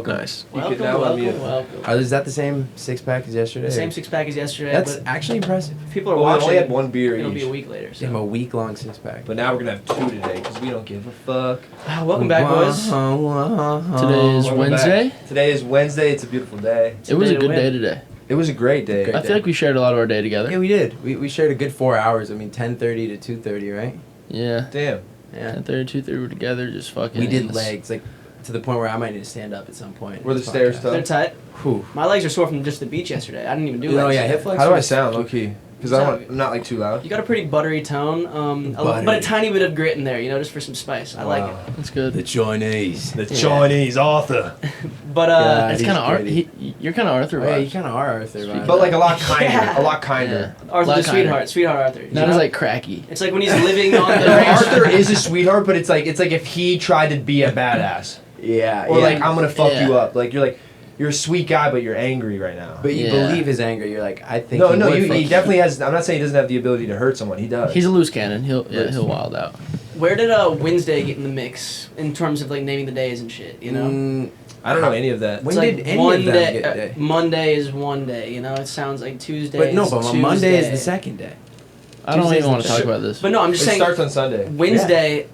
welcome. Nice. Welcome. Is that the same 6-pack as yesterday? The same 6-pack as yesterday. That's actually impressive. People are We watching. only had one beer It'll each. be a week later. So. Damn, a week-long 6-pack. But now we're gonna have 2 today because we don't give a fuck. Welcome back, boys. Today is Welcome Wednesday. back. Today is Wednesday. It's a beautiful day. It was a good day today. It was a great day. I feel like we shared a lot of our day together. Yeah, we did. We shared a good 4 hours. I mean, 10:30 to 2:30, right? Yeah. Damn. Yeah. 10:30, 2:30 were together, just fucking. We did legs, like, to the point where I might need to stand up at some point. Were the stairs tough? They're tight. Whew. My legs are sore from just the beach yesterday. I didn't even do legs. Oh, yeah, hip flex. How do I sound, low key? Because I'm not like too loud. You got a pretty buttery tone, but a tiny bit of grit in there, just for some spice. I like it. That's good. The Chinese. The Chinese author. But it's kind of you're kind of Arthur. Oh, yeah, you kind of are Arthur. Right? But like a lot kinder. Yeah. A lot kinder. Arthur the sweetheart Arthur. Not as like cracky. It's like when he's living on the ranch. Arthur is a sweetheart, but it's like if he tried to be a badass. Yeah. Or like I'm gonna fuck Yeah. you up. Like you're a sweet guy, but you're angry right now. But you believe his anger. You're like, I think. He definitely has. I'm not saying he doesn't have the ability to hurt someone. He does. He's a loose cannon. He'll wild out. Where did Wednesday get in the mix in terms of like naming the days and shit? I don't know any of that. When It's did like any one of them day, get day? Monday is one day. It sounds like Tuesday. But no, is but Tuesday. Monday is the second day. I don't Tuesday's even want the to talk shit. about this. But no, I'm just It saying. starts on Sunday. Wednesday.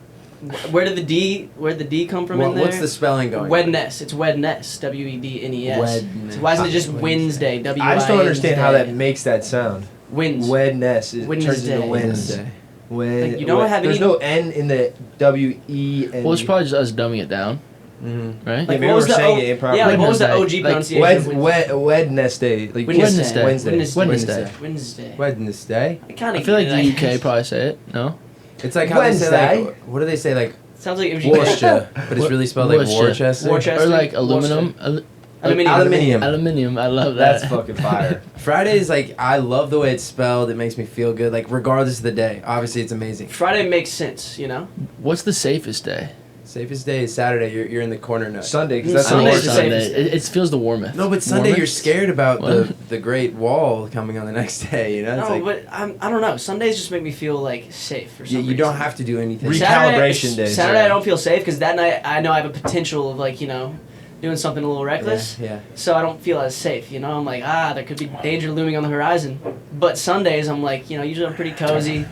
Where did the D come from in there? What's the spelling going? Wednes. It's Wednes. WEDNES. Wednes. So why isn't it just Wednesday? I just don't understand how that makes that sound. Wednesday. Wednes. It turns into Wednesday. Wednesday. Like, you don't have There's any- no N in the W-E-N. Well, it's probably just us dumbing it down, Mm-hmm. right? Like, maybe what was we're the saying it improperly. Yeah, like, what was the OG Wednesday. pronunciation? Wednesday. Like Wednesday. Wednesday. Wednesday. I feel like the UK probably say it. No. It's like how they say like, what do they say like Sounds like if Worcester, but it's really spelled like Worcester. Worcester. Or like aluminum. Aluminium. Aluminium. I love that. That's fucking fire. Friday is like, I love the way it's spelled. It makes me feel good. Like regardless of the day, obviously it's amazing. Friday makes sense, What's the safest day? Safest day is Saturday. You're in the corner nut. Sunday, because that's the Sunday's worst. the Sunday. safest. It feels the warmest. No, but Sunday you're Warmest? scared about What? the Great Wall coming on the next day. It's No, like, but I don't know. Sundays just make me feel like safe for some you reason. don't have to do anything. Recalibration day. Saturday I don't feel safe because that night I know I have a potential of like doing something a little reckless. Yeah. So I don't feel as safe. I'm like there could be danger looming on the horizon. But Sundays I'm like usually I'm pretty cozy.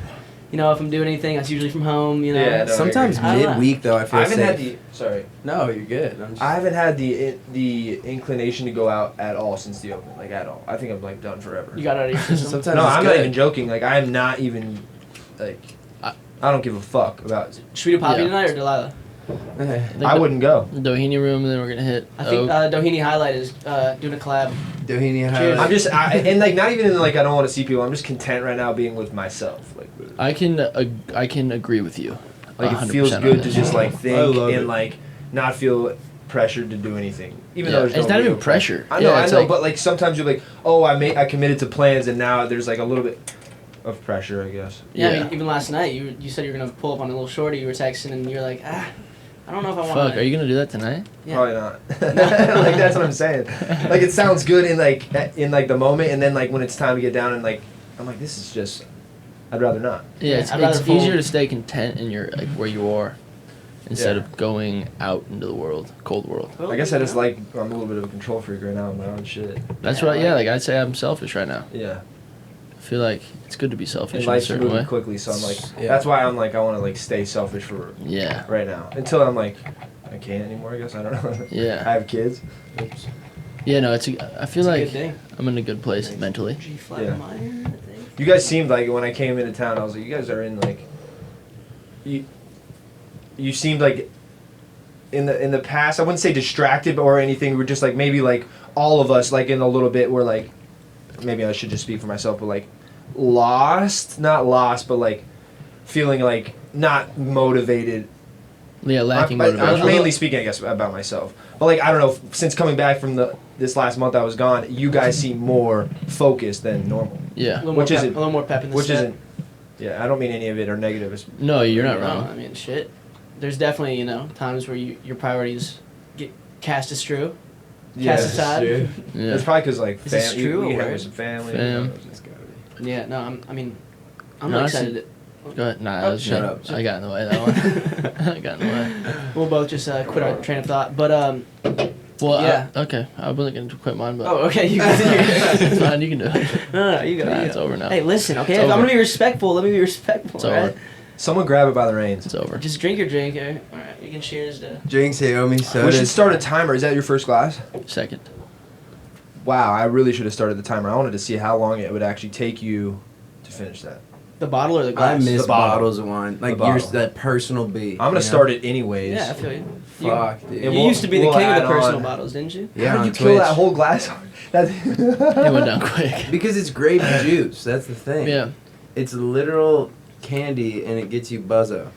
If I'm doing anything, that's usually from home. Yeah, no, Sometimes I don't know. midweek though, I feel I haven't safe. had the. Sorry. No, you're good. I'm just, I haven't had the inclination to go out at all since the open, like at all. I think I'm like done forever. You got out of your system. Sometimes No, it's I'm good. not even joking. Like I am not even, like, I don't give a fuck about. Should we do Poppy Yeah. tonight or Delilah? I wouldn't go. Doheny room, and then we're gonna hit. I think Doheny Highlight is doing a collab. Doheny Cheers. I'm just, and like not even in like I don't want to see people. I'm just content right now being with myself. Like, I can agree with you. like it 100% feels on good to this. just like I think love and it. like not feel pressured to do anything. Even Yeah, though there's it's no not real even pressure. I know, Yeah, it's like- but like sometimes you're like, oh, I committed to plans, and now there's like a little bit of pressure, I guess. Yeah, I Yeah. mean, even last night you said you were gonna pull up on a little shorty. You were texting and you're like, I don't know if I want. Fuck, are you gonna do that tonight? Yeah. Probably not. Like that's what I'm saying. Like it sounds good in like the moment, and then like when it's time to get down and like I'm like this is just. I'd rather not. Yeah, I'd rather it's fall- easier to stay content in your like where you are, instead Yeah. of going out into the world, cold world. Well, I guess I just like I'm a little bit of a control freak right now in my own shit. That's Yeah, right. Yeah, like- like I'd say I'm selfish right now. Yeah. I feel like it's good to be selfish And in a life's certain moving way. quickly, so I'm like Yeah. that's why I'm like I want to like stay selfish for Yeah. right now until I'm like I can't anymore. I guess I don't know. Yeah. I have kids. Oops. Yeah, no, I feel It's a like good day. I'm in a good place mentally. G flat Yeah. minor, I think. You guys seemed like when I came into town, I was like, you guys are in like. You seemed like. In the past, I wouldn't say distracted or anything. We were just like maybe like all of us like in a little bit. We're like, maybe I should just speak for myself, but like lost, not lost, but like feeling like not motivated. Yeah, lacking I was motivation. mainly speaking, I guess, about myself. But like I don't know, since coming back from this last month I was gone, you guys seem more focused than normal. Yeah. A little Which more isn't- pep, a little more pep in the Which step. isn't. Yeah, I don't mean any of it are negative. It's, No, you're not No, wrong. I mean, shit. There's definitely times where your priorities get cast askew. Cast aside. Yeah. It's probably because like Is this true we or have word? with some family. Fam. It's gotta be. Yeah, no, I'm No, not I excited. Go ahead. Nah, Oh, I was shut just- up. I got in the way of that one. I got in the way. We'll both just quit our train of thought. But Well, Yeah. okay. I wasn't going to quit mine, but Oh, okay. You continue. it's fine. You can do it. No, you go. Nah, you it's go. over now. Hey, listen, okay? It's If I'm over. gonna be respectful. Let me be respectful. It's all right? over. Someone grab it by the reins. It's over. Just drink your drink, all right? You can cheers to. Drinks here, owe me We sodas. should start a timer. Is that your first glass? Second. Wow, I really should have started the timer. I wanted to see how long it would actually take you to finish that. The bottle or the I glass? miss The bottle. bottles of wine. Like The yours, bottle. that personal beat. I'm gonna start it anyways. Yeah, I feel you. Fuck, dude. It You will- used to be the we'll king of add the personal on. bottles, didn't you? Yeah, How did on you kill Twitch. that whole glass? That- It went down quick. Because it's grape juice. That's the thing. Yeah. It's literal candy, and it gets you buzzo.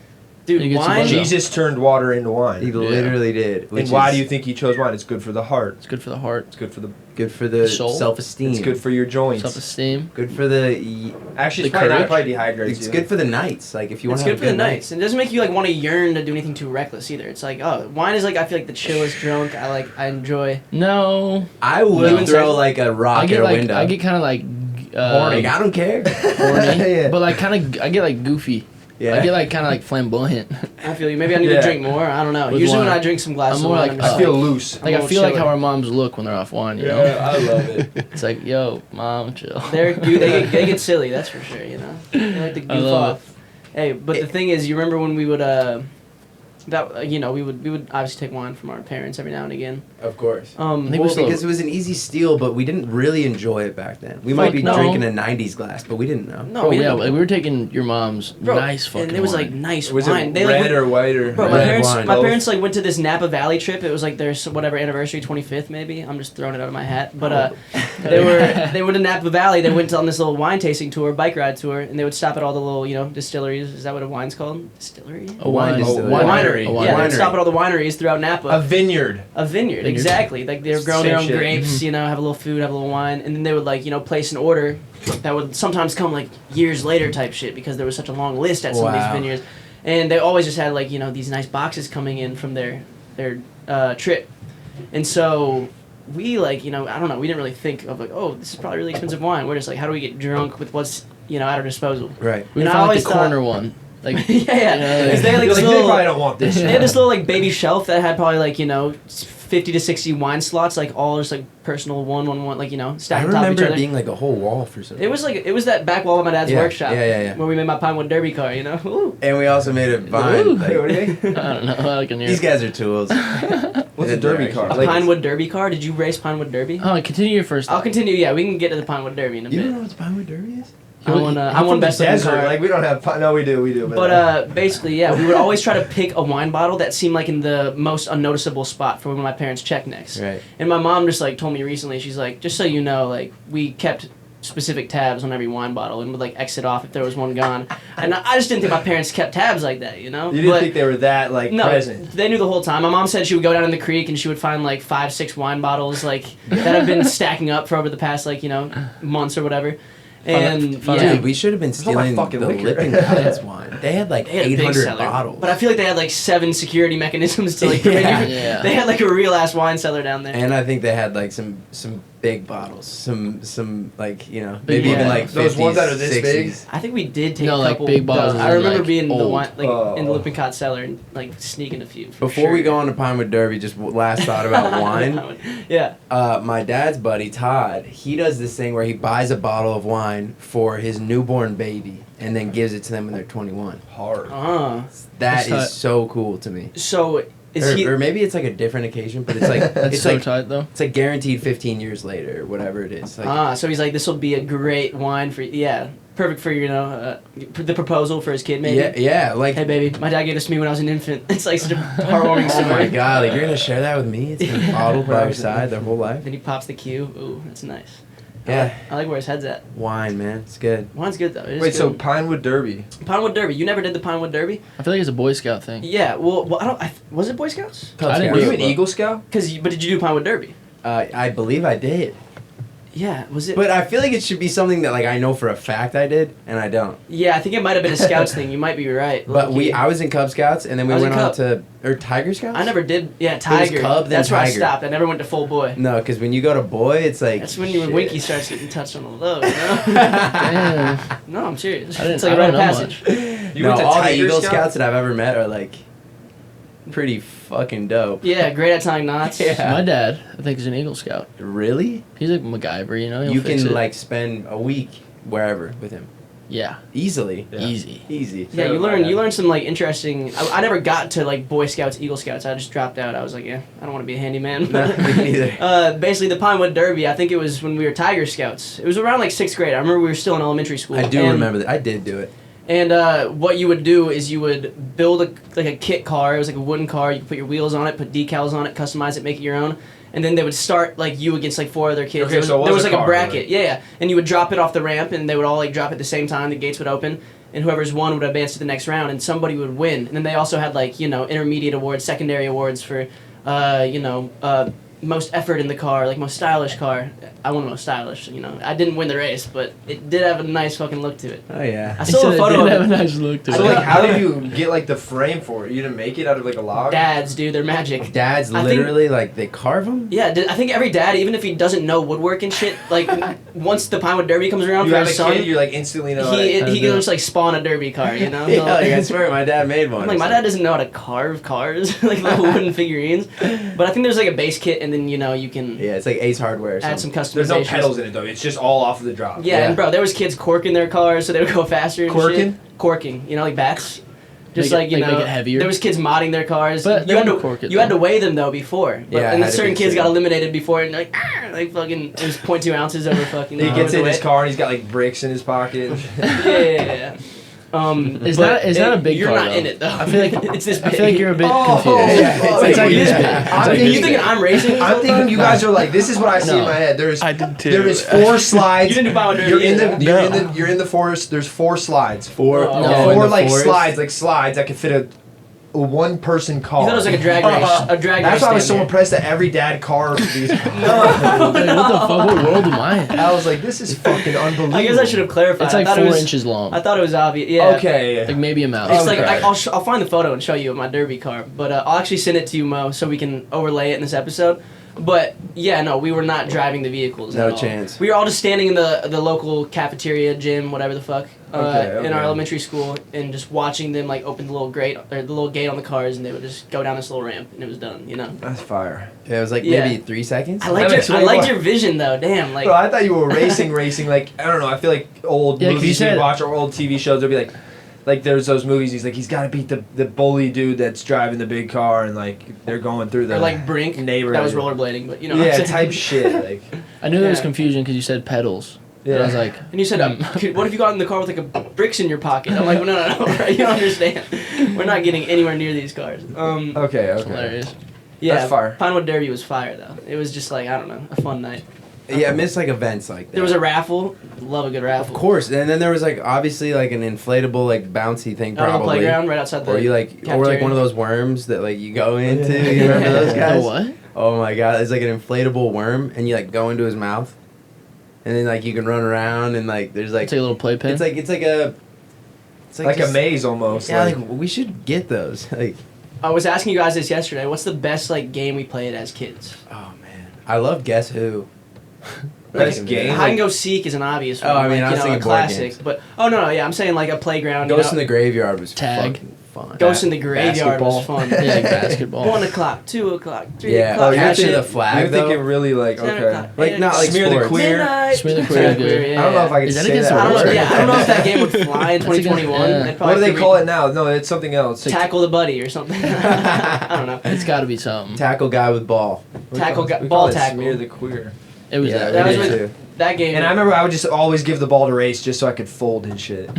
Dude, You get some wine. buzz. Jesus turned water into wine. He literally did. And Which why is do you think he chose wine? It's good for the heart. It's good for the heart, It's good for the. good for the Soul? self-esteem? It's good for your joints. self-esteem. Good for the. Actually, it's The probably not. courage. Probably dehydrates It's you. good for the nights. Like if you want It's to have good a for the night. nights. And it doesn't make you like want to yearn to do anything too reckless either. It's like, oh, wine is like I feel like the chillest drunk. I enjoy. No. I would No. throw like a rock I at get a like window. I get kind of like Like, I don't care. horny, Yeah. but like kind of I get like goofy. Yeah. I get like kind of like flamboyant. I feel you. Maybe I need Yeah. to drink more. I don't know. With Usually wine. when I drink some glasses I'm more of wine, like, I'm just I feel loose. Like I little feel like chiller. how our moms look when they're off wine. You know. I love it. It's like, yo, mom, chill. they get silly. That's for sure. You know, they like to I goof love off. Hey, but the thing is, you remember when we would we would obviously take wine from our parents every now and again. Of course. I think Well, we still- because it was an easy steal, but we didn't really enjoy it back then. We might Fuck be no. drinking a '90s glass, but we didn't know. No, Bro, we yeah, didn't. like, we were taking your mom's Bro, nice fucking and it was wine. like nice Was wine. it They red like or white or? Bro, Red wine. my parents like went to this Napa Valley trip. It was like their whatever anniversary, 25th maybe. I'm just throwing it out of my hat. But they went to Napa Valley. They went on this little wine tasting tour, bike ride tour, and they would stop at all the little distilleries. Is that what a wine's called? Distillery. a wine, distillery. Winery. A Yeah, they would winery. stop at all the wineries throughout Napa. A vineyard. A vineyard, exactly. Like they were growing Same their own shit. grapes, have a little food, have a little wine, and then they would place an order that would sometimes come like years later type shit because there was such a long list at some of these Wow. vineyards, and they always just had these nice boxes coming in from their trip, and so we I don't know, we didn't really think of oh, this is probably really expensive wine. We're just like, how do we get drunk with what's at our disposal? Right. We And I found like always the thought- corner one. Like, yeah. 'Cause they had, like, You're this like, they little- probably don't want this. They had this little baby shelf that had probably 50 to 60 wine slots, all just personal one, stacked I on top of each remember other. it being like a whole wall for some. It was that back wall of my dad's Yeah, workshop. yeah. Where we made my Pinewood Derby car. Ooh. And we also made a vine. Ooh. like- Wait, what do you mean? I don't know. I can hear. these guys are tools. What's a derby car? A Pinewood Derby car. Did you race Pinewood Derby? Oh, continue your first. I'll continue. Yeah, we can get to the Pinewood Derby in a You bit. don't know what the Pinewood Derby is? I won I'm from the best looking desert. car. Like we don't have. No, we do. But basically, yeah, we would always try to pick a wine bottle that seemed like in the most unnoticeable spot for when my parents check next. Right. And my mom just told me recently, she's like, just so you know, we kept specific tabs on every wine bottle and would exit off if there was one gone. And I just didn't think my parents kept tabs like that, You didn't think they were that no, present. they knew the whole time. My mom said she would go down in the creek and she would find 5, 6 wine bottles that have been stacking up for over the past months or whatever. And fun. yeah, Dude, we should have been all my stealing fucking the liquor. Lippin Cats wine. They had they had a big 800 cellar, bottles. but I feel like they had 7 security mechanisms to prevent Yeah. you. Yeah. They had a real ass wine cellar down there. And I think they had some big bottles, some maybe Yeah. even 50s, Those ones that are this 60s. big? I think we did take No, a like, couple. big bottles I and, remember being in the old. wine, in the Oh. Lippincott cellar and sneaking a few. For Before sure. we go on to Pinewood Derby, just last thought about wine. Yeah. My dad's buddy Todd, he does this thing where he buys a bottle of wine for his newborn baby and then gives it to them when they're 21. Hard. That That's tight. is so cool to me. So is he? Or maybe it's a different occasion, but it's That's it's so tight though. it's guaranteed 15 years later or whatever it is. So he's like, this will be a great wine for perfect for the proposal for his kid maybe. yeah, Hey baby, my dad gave this to me when I was an infant. It's such a heartwarming Oh my story. god, you're gonna share that with me? It's been bottled by your side their whole life. Then he pops the cue. Ooh, that's nice. Yeah, I like where his head's at. wine, man, it's good. Wine's good though. It is Wait, so good. Pinewood Derby. Pinewood Derby. You never did the Pinewood Derby? I feel like it's a Boy Scout thing. Yeah. Well, I don't. Was it Boy Scouts? Cub I didn't Were Scouts. you an Eagle Scout? But did you do Pinewood Derby? I believe I did, Yeah. Was it? but I feel like it should be something that I know for a fact I did, and I don't. Yeah, I think it might have been a Scouts thing. You might be right. But low-key. I was in Cub Scouts, and then we I was went in on Cub. to Tiger Scouts. I never did. Yeah, Tiger. Cub, then That's where I Tiger. stopped. I never went to full boy. No, because when you go to boy, it's That's when your shit. winky starts getting touched on the low. You know? Damn. No, I'm serious. I didn't- It's like I a rite don't of know passage. You No, went to all the Tiger Eagle Scout? Scouts that I've ever met are pretty fucking dope. Yeah, great at tying knots. Yeah. My dad, I think, is an Eagle Scout. Really? He's like MacGyver, you know. He'll You fix can it. like spend a week wherever with him Yeah, easily. Yeah. easy. Easy. Yeah, you learn some like interesting. I never got to like Boy Scouts, Eagle Scouts. I just dropped out. I was like, yeah, I don't want to be a handyman. No, me neither. Basically, the Pinewood Derby. I think it was when we were Tiger Scouts. It was around like 6th grade. I remember we were still in elementary school. I do and- remember that. I did do it. And what you would do is you would build a kit car. It was like a wooden car. You could put your wheels on it, put decals on it, customize it, make it your own. And then they would start like you against like 4 other kids. Okay, so it there was was a like a car, bracket. really? Yeah. And you would drop it off the ramp, and they would all like drop at the same time. The gates would open, and whoever's won would advance to the next round, and somebody would win. And then they also had like intermediate awards, secondary awards for most effort in the car, like most stylish car. I won most stylish. I didn't win the race, but it did have a nice fucking look to it. Oh yeah. I saw a He said photo it did have of a it. nice look to So it. like, how did you get like the frame for it? You didn't make it out of like a log? Dads, dude, they're magic. Dads I think- literally like they carve them. Yeah, I think every dad, even if he doesn't know woodwork and shit, like once the Pinewood Derby comes around You for have his a son, kid, you like instantly know. he like, he can just like spawn a derby car, you know? Yeah, like, I swear my dad made one. I'm like, my dad doesn't know how to carve cars, like little wooden figurines. But I think there's like a base kit, and then you can Yeah, it's like Ace Hardware. Or add some something. customizations. there's no pedals in it though. It's just all off of the drop. Yeah, Yeah. and bro, there was kids corking their cars so they would go faster. And Corking? shit. Corking, like bats. Just Make it- like make it heavier? there was kids modding their cars. But you they had to wouldn't cork it, you had to though. weigh them though before. But, Yeah, it and then had to certain be kids got certain. eliminated before, and like fucking it was 0.2 ounces over fucking. He gets in his weight. car and he's got like bricks in his pocket. Yeah. It's but not a big You're car, not though. in it though. I feel like it's this. I feel like you're a bit Oh, confused. yeah, it's like yeah. this big. I'm It's like you this thinking big. I'm racing? I'm thinking you guys are like, this is what I see No. in my head. There's I did too. there is 4 slides. You didn't do Pinewood Derby You're in either. the you're in the forest. There's 4 slides. Four. Oh, No, Four in the like forest. slides that could fit a 1-person car. You thought it was like a drag race. A drag That's race. why I was so stand impressed that every dad car for these. Like, what the fuck? What world am I in? I was like, this is fucking unbelievable. there. I guess I should have clarified. It's like I thought 4 it was, inches long. I thought it was obvious. Yeah. Okay. Like maybe a mouse. It's like Okay. I'll find the photo and show you my derby car, but I'll actually send it to you, Mo, so we can overlay it in this episode. But yeah, no, we were not driving the vehicles. No at all. chance. We were all just standing in the local cafeteria, gym, whatever the fuck, Okay. in our elementary school, and just watching them like open the little gate on the cars, and they would just go down this little ramp, and it was done. That's fire. Yeah, it was like Yeah. maybe 3 seconds. I liked That makes your way more- your vision though. Damn, like Bro, I thought you were racing. Like I don't know. I feel like old Yeah, 'cause you movies we said- watch or old TV shows. They'll be like there's those movies. He's like he's got to beat the bully dude that's driving the big car, and like they're going through the or like Brink. neighborhood. That was rollerblading, but you know. what I'm Yeah, saying. type shit. Like I knew there was Yeah. confusion because you said pedals. yeah. And I was like, And you said, what if you got in the car with like a bricks in your pocket? I'm like, well, no, you don't understand. We're not getting anywhere near these cars. okay. it's Okay. hilarious. Yeah, That's fire. Pinewood Derby was fire though. It was just like I don't know, a fun night. Yeah, I miss like events like that. There was a raffle. Love a good Of raffle. course, and then there was like obviously like an inflatable like bouncy thing Out on the probably. playground, right outside the. Or you like, or like cafeteria. one of those worms that like you go into. You remember those The guys? what? Oh my god, it's like an inflatable worm, and you like go into his mouth, and then like you can run around and like there's like It's like a little playpen. it's like a Like a just- maze almost. Yeah, like, like we should get those. Like, I was asking you guys this yesterday. What's the best like game we played as kids? oh man, I love Guess Who. Best game? Hide and go seek is an obvious one. Oh, I mean, like, I was a thinking board classic. games. But yeah, I'm saying like a playground. Ghost in you the Graveyard was Tag. fucking fun. Ghost in the Graveyard was Basketball. fun. Yeah, like basketball. 1 o'clock, 2 o'clock, 3 Yeah. o'clock. Oh, you're that thinking shit. the flag You're though. thinking really like 10 okay. o'clock, Like, not like Smear the sports. queer. Midnight. Smear the queer is good. Yeah. I don't know if I could Is that say against that. the I don't know. rules? Yeah, I don't know if that game would fly in That's against- 2021. yeah. They'd probably What do they have to call it now? No, it's something else. Tackle the buddy or something. I don't know. It's got to be something. Tackle guy with ball. Tackle We call ball it tackle. Smear the queer. It was Yeah, that we was did with- too. That game. And I remember I would just always give the ball to Race just so I could fold his shit. Oh,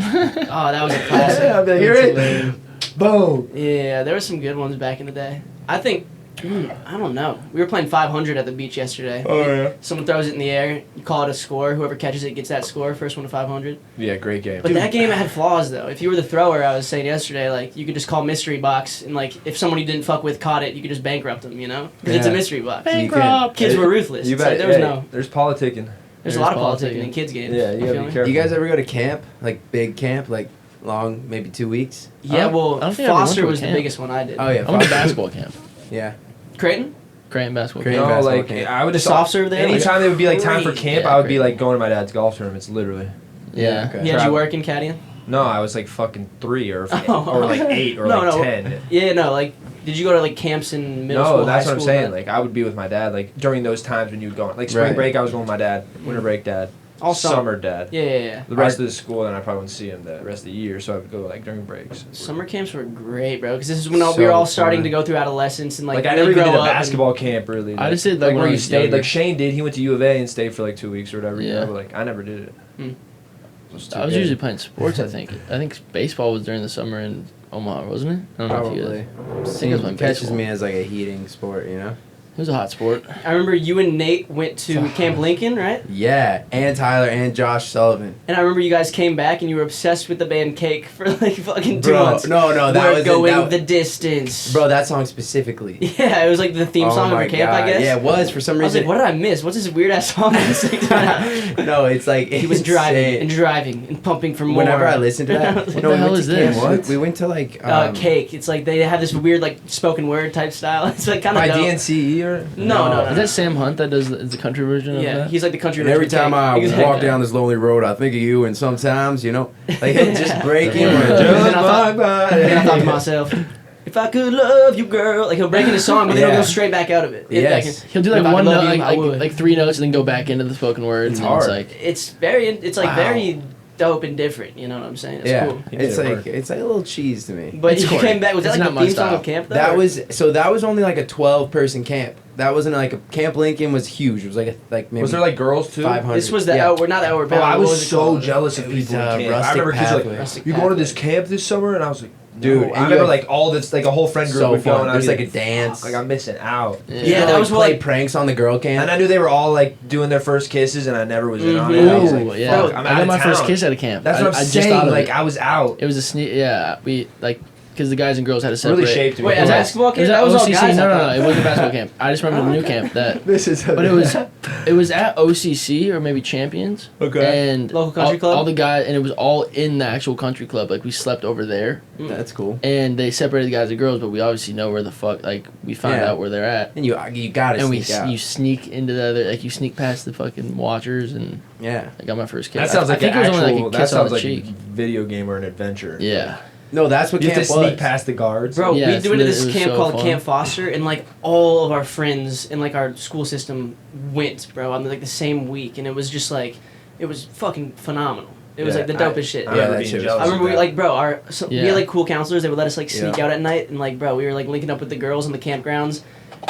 that was a classic. I'd be like, here it. Boom. Yeah, there were some good ones back in the day. I think, I don't know. We were playing 500 at the beach yesterday. Oh yeah. Someone throws it in the air, you call it a score. Whoever catches it gets that score. First one to 500. Yeah, great game. But that game had flaws though. If you were the thrower, I was saying yesterday, like you could just call mystery box, and like if someone you didn't fuck with caught it, you could just bankrupt them. You know, because it's a Yeah. mystery box. Bankrupt. Kids were ruthless. You It's bet. like, there was hey, no. There's politicking. There's a There's lot of politicking politicking. in kids games. Yeah, you gotta feel be me? careful. You guys ever go to camp? Like big camp? Like long, maybe 2 weeks? Yeah, well, I don't think I ever went Foster to a was the camp. biggest one I did. Oh yeah. I went to fuck. basketball camp. Yeah. Creighton? Creighton basketball Creighton. camp. No, basketball like camp. I would The just soft serve there? Anytime there would be like time for Great. camp, Yeah, I would be great. like going to my dad's golf tournaments. Literally. Yeah. Okay. Yeah, did you Travel. work in caddying? No, I was like fucking 3 or Oh. or like 8 or No, like no. 10. Yeah, no, like Did you go to like camps in middle school? No, that's high what I'm school, saying. that- Like I would be with my dad. Like during those times when you would go on, like spring Right. break, I was going with my dad. Winter break, dad. all Summer, dad. Yeah. The rest of the school, and I probably wouldn't see him the rest of the year, so I would go like during breaks. Summer camps were great, bro. Because this is when we So were all starting fun. to go through adolescence and like I really never even grow did a up and- basketball camp really. I just did, like, when where I you was stayed. younger. Like Shane did. He went to U of A and stayed for like 2 weeks or whatever. You Yeah. know, but like I never did it. I was usually playing sports. I think baseball was during the summer in Omaha, wasn't it? I don't know if you Probably. guys. I think it was playing Catches baseball. me as like a heating sport, you know? It was a hot sport. I remember you and Nate went to Camp Lincoln, right? Yeah, and Tyler and Josh Sullivan. And I remember you guys came back and you were obsessed with the band Cake for like fucking 2 Bro, months. no, that We're was going the distance. Bro, that song specifically. Yeah, it was like the theme Oh song of my your camp, God. I guess. Yeah, it was for some I was reason. like, what did I miss? What's this weird ass song? No, it's like He was driving and pumping for more. Whenever I listen to that, What no, the we hell went is to camp. this? We went to like Cake. It's like they have this weird like spoken word type style. It's like kind of By dope. DNCE or No. Is that Sam Hunt that does the country version of Yeah, that? he's like the country. And every version of time I Cake. Exactly. walk down this lonely road, I think of you, and sometimes, you know, like he'll just break in. Yeah. with And I thought- bye. And I thought to myself, if I could love you, girl, like he'll break into song, but then he'll Yeah. go straight back out of it. Yes. He'll do If like I one could love note, you, I would. like 3 notes, and then go back into the spoken words. It's and hard. It's like It's like Wow. very dope and different. You know what I'm saying? It's Yeah, cool. it's Yeah, like a little cheese to me. But It's you corny. came back. Was that It's like not the my theme song style. of camp? Though, That or- was only like a 12-person camp. That wasn't like a Camp Lincoln was huge. It was like maybe was there like girls too? 500. This was the Yeah. outward, not outward Bro, bound. I what was it so called? jealous of It was, people in camp. I Rustic remember kids Pathway. like, Rustic "You going to Pathway. this camp this summer?" And I was like, Dude, no. and I you remember like- like all this, like a whole friend group So would go, fun. and I'd There's be like a dance. like I'm missing out. Yeah, that like, was what, play like- pranks on the girl camp. And I knew they were all like doing their first kisses, and I never was in on it. Mhm. I was Ooh, like, yeah. fuck, I'm I out got of my first town. kiss at a camp. That's what I'm I just saying. thought of Like it. I was out. It was a sneak. Yeah, we like because the guys and girls had to It separate. really shaped me. Wait, It at was- basketball It camp? was at That was all OCC. guys. No, I no, thought. it wasn't a basketball camp. I just remember the new camp that. This is. But it was at OCC or maybe Champions. Okay. And Local country club? All the guys, and it was all in the actual country club. Like we slept over there, That's cool. and they separated the guys and girls. But we obviously know where the fuck. Like we found Yeah. out where they're at, And you gotta and sneak out. you sneak into the other. Like you sneak past the fucking watchers, and Yeah. I got my first kiss. That sounds I like think an it was only actual. like a That kiss on sounds the like a cheek. video game or an adventure. Yeah. No, that's what You have camp to sneak was. past the guards. Bro, Yeah, we it's went to lit- this it was camp so called fun. Camp Foster, and like all of our friends in like our school system went, bro, on like the same week, and it was just like, it was fucking phenomenal. It was Yeah, like the dopest shit. I Yeah, remember that being shit was- jealous I remember of we that. like, bro, we Yeah. had like cool counselors. They would let us like sneak Yeah. out at night, and like, bro, we were like linking up with the girls in the campgrounds,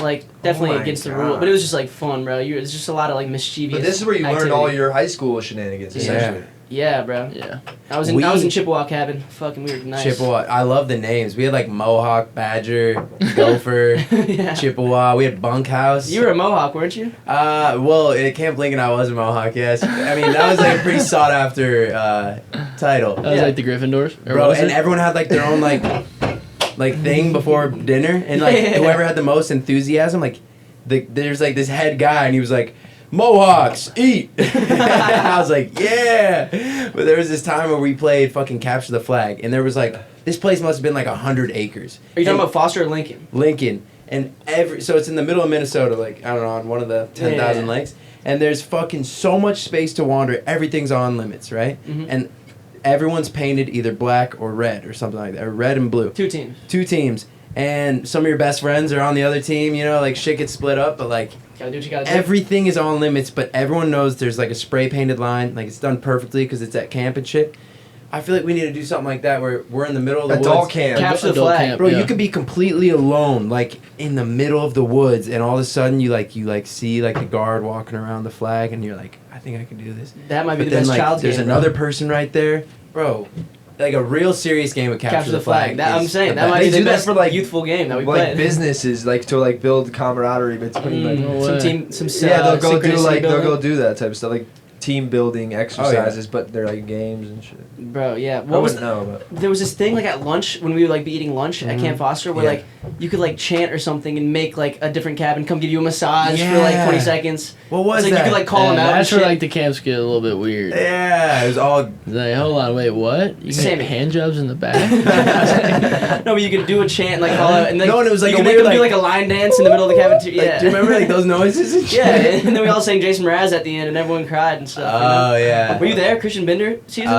like definitely my against the God. rule, but it was just like fun, bro. It's just a lot of like mischievous. But this is where you learned activity. all your high school shenanigans. Yeah. Essentially. Yeah, bro. Yeah. I was in Chippewa cabin. Fucking weird, nice. Chippewa. I love the names. We had like Mohawk, Badger, Gopher, Yeah. Chippewa. We had Bunkhouse. You were a Mohawk, weren't you? Well, at Camp Lincoln, I was a Mohawk. Yes. I mean, that was like a pretty sought after title, That was Yeah. like the Gryffindors. Or bro. what was And it? everyone had like their own like thing before dinner, and like Yeah. whoever had the most enthusiasm, like there's like this head guy, and he was like, Mohawks, eat! I was like, yeah! But there was this time where we played fucking Capture the Flag, and there was like, this place must have been like 100 acres. Are you talking And about Foster or Lincoln? Lincoln. And so it's in the middle of Minnesota, like, I don't know, on one of the 10,000 Yeah. lakes. And there's fucking so much space to wander, everything's on limits, right? Mhm. And everyone's painted either black or red or something like that, or red and blue. 2 teams. 2 teams. And some of your best friends are on the other team, you know, like shit gets split up, but like Gotta do what you gotta do. everything is on limits, but everyone knows there's like a spray painted line, like it's done perfectly because it's at camp and shit. I feel like we need to do something like that where we're in the middle of the Adult woods. camp. Capture the Adult flag. camp. Bro, Yeah. you could be completely alone, like in the middle of the woods, and all of a sudden you see like the guard walking around the flag, and you're like, I think I can do this. That might be But the then best like child's there's game, another bro. person right there, bro. Like a real serious game of capture the flag. That, I'm is saying the that best. might They be the do that best for, like- youthful game that we like played. businesses, like to like build camaraderie between like. No some way. team, some Yeah, they'll go do synchronicity like they'll building. go do that type of stuff, like team building exercises, but they're like games and shit. Bro, yeah. I What was wouldn't know, but there was this thing like at lunch when we would like be eating lunch at Mhm. Camp Foster where Yeah. like you could like chant or something and make like a different cabin come give you a massage for like Yeah. 20 seconds. What was It's like that? you could like call them out. and That's where shit. like the camps get a little bit weird. Yeah, it was all. Like, hold on, wait, what? You can Sammy. make hand jobs in the back? No, but you could do a chant and like call out and like No, and it was like you a could make weird, them do like- like a line dance in the middle of the cafeteria. Like, Yeah. do you remember like those noises and shit? Yeah, and then we all sang Jason Mraz at the end, and everyone cried and stuff. Oh yeah. Were you there, Christian Bender season?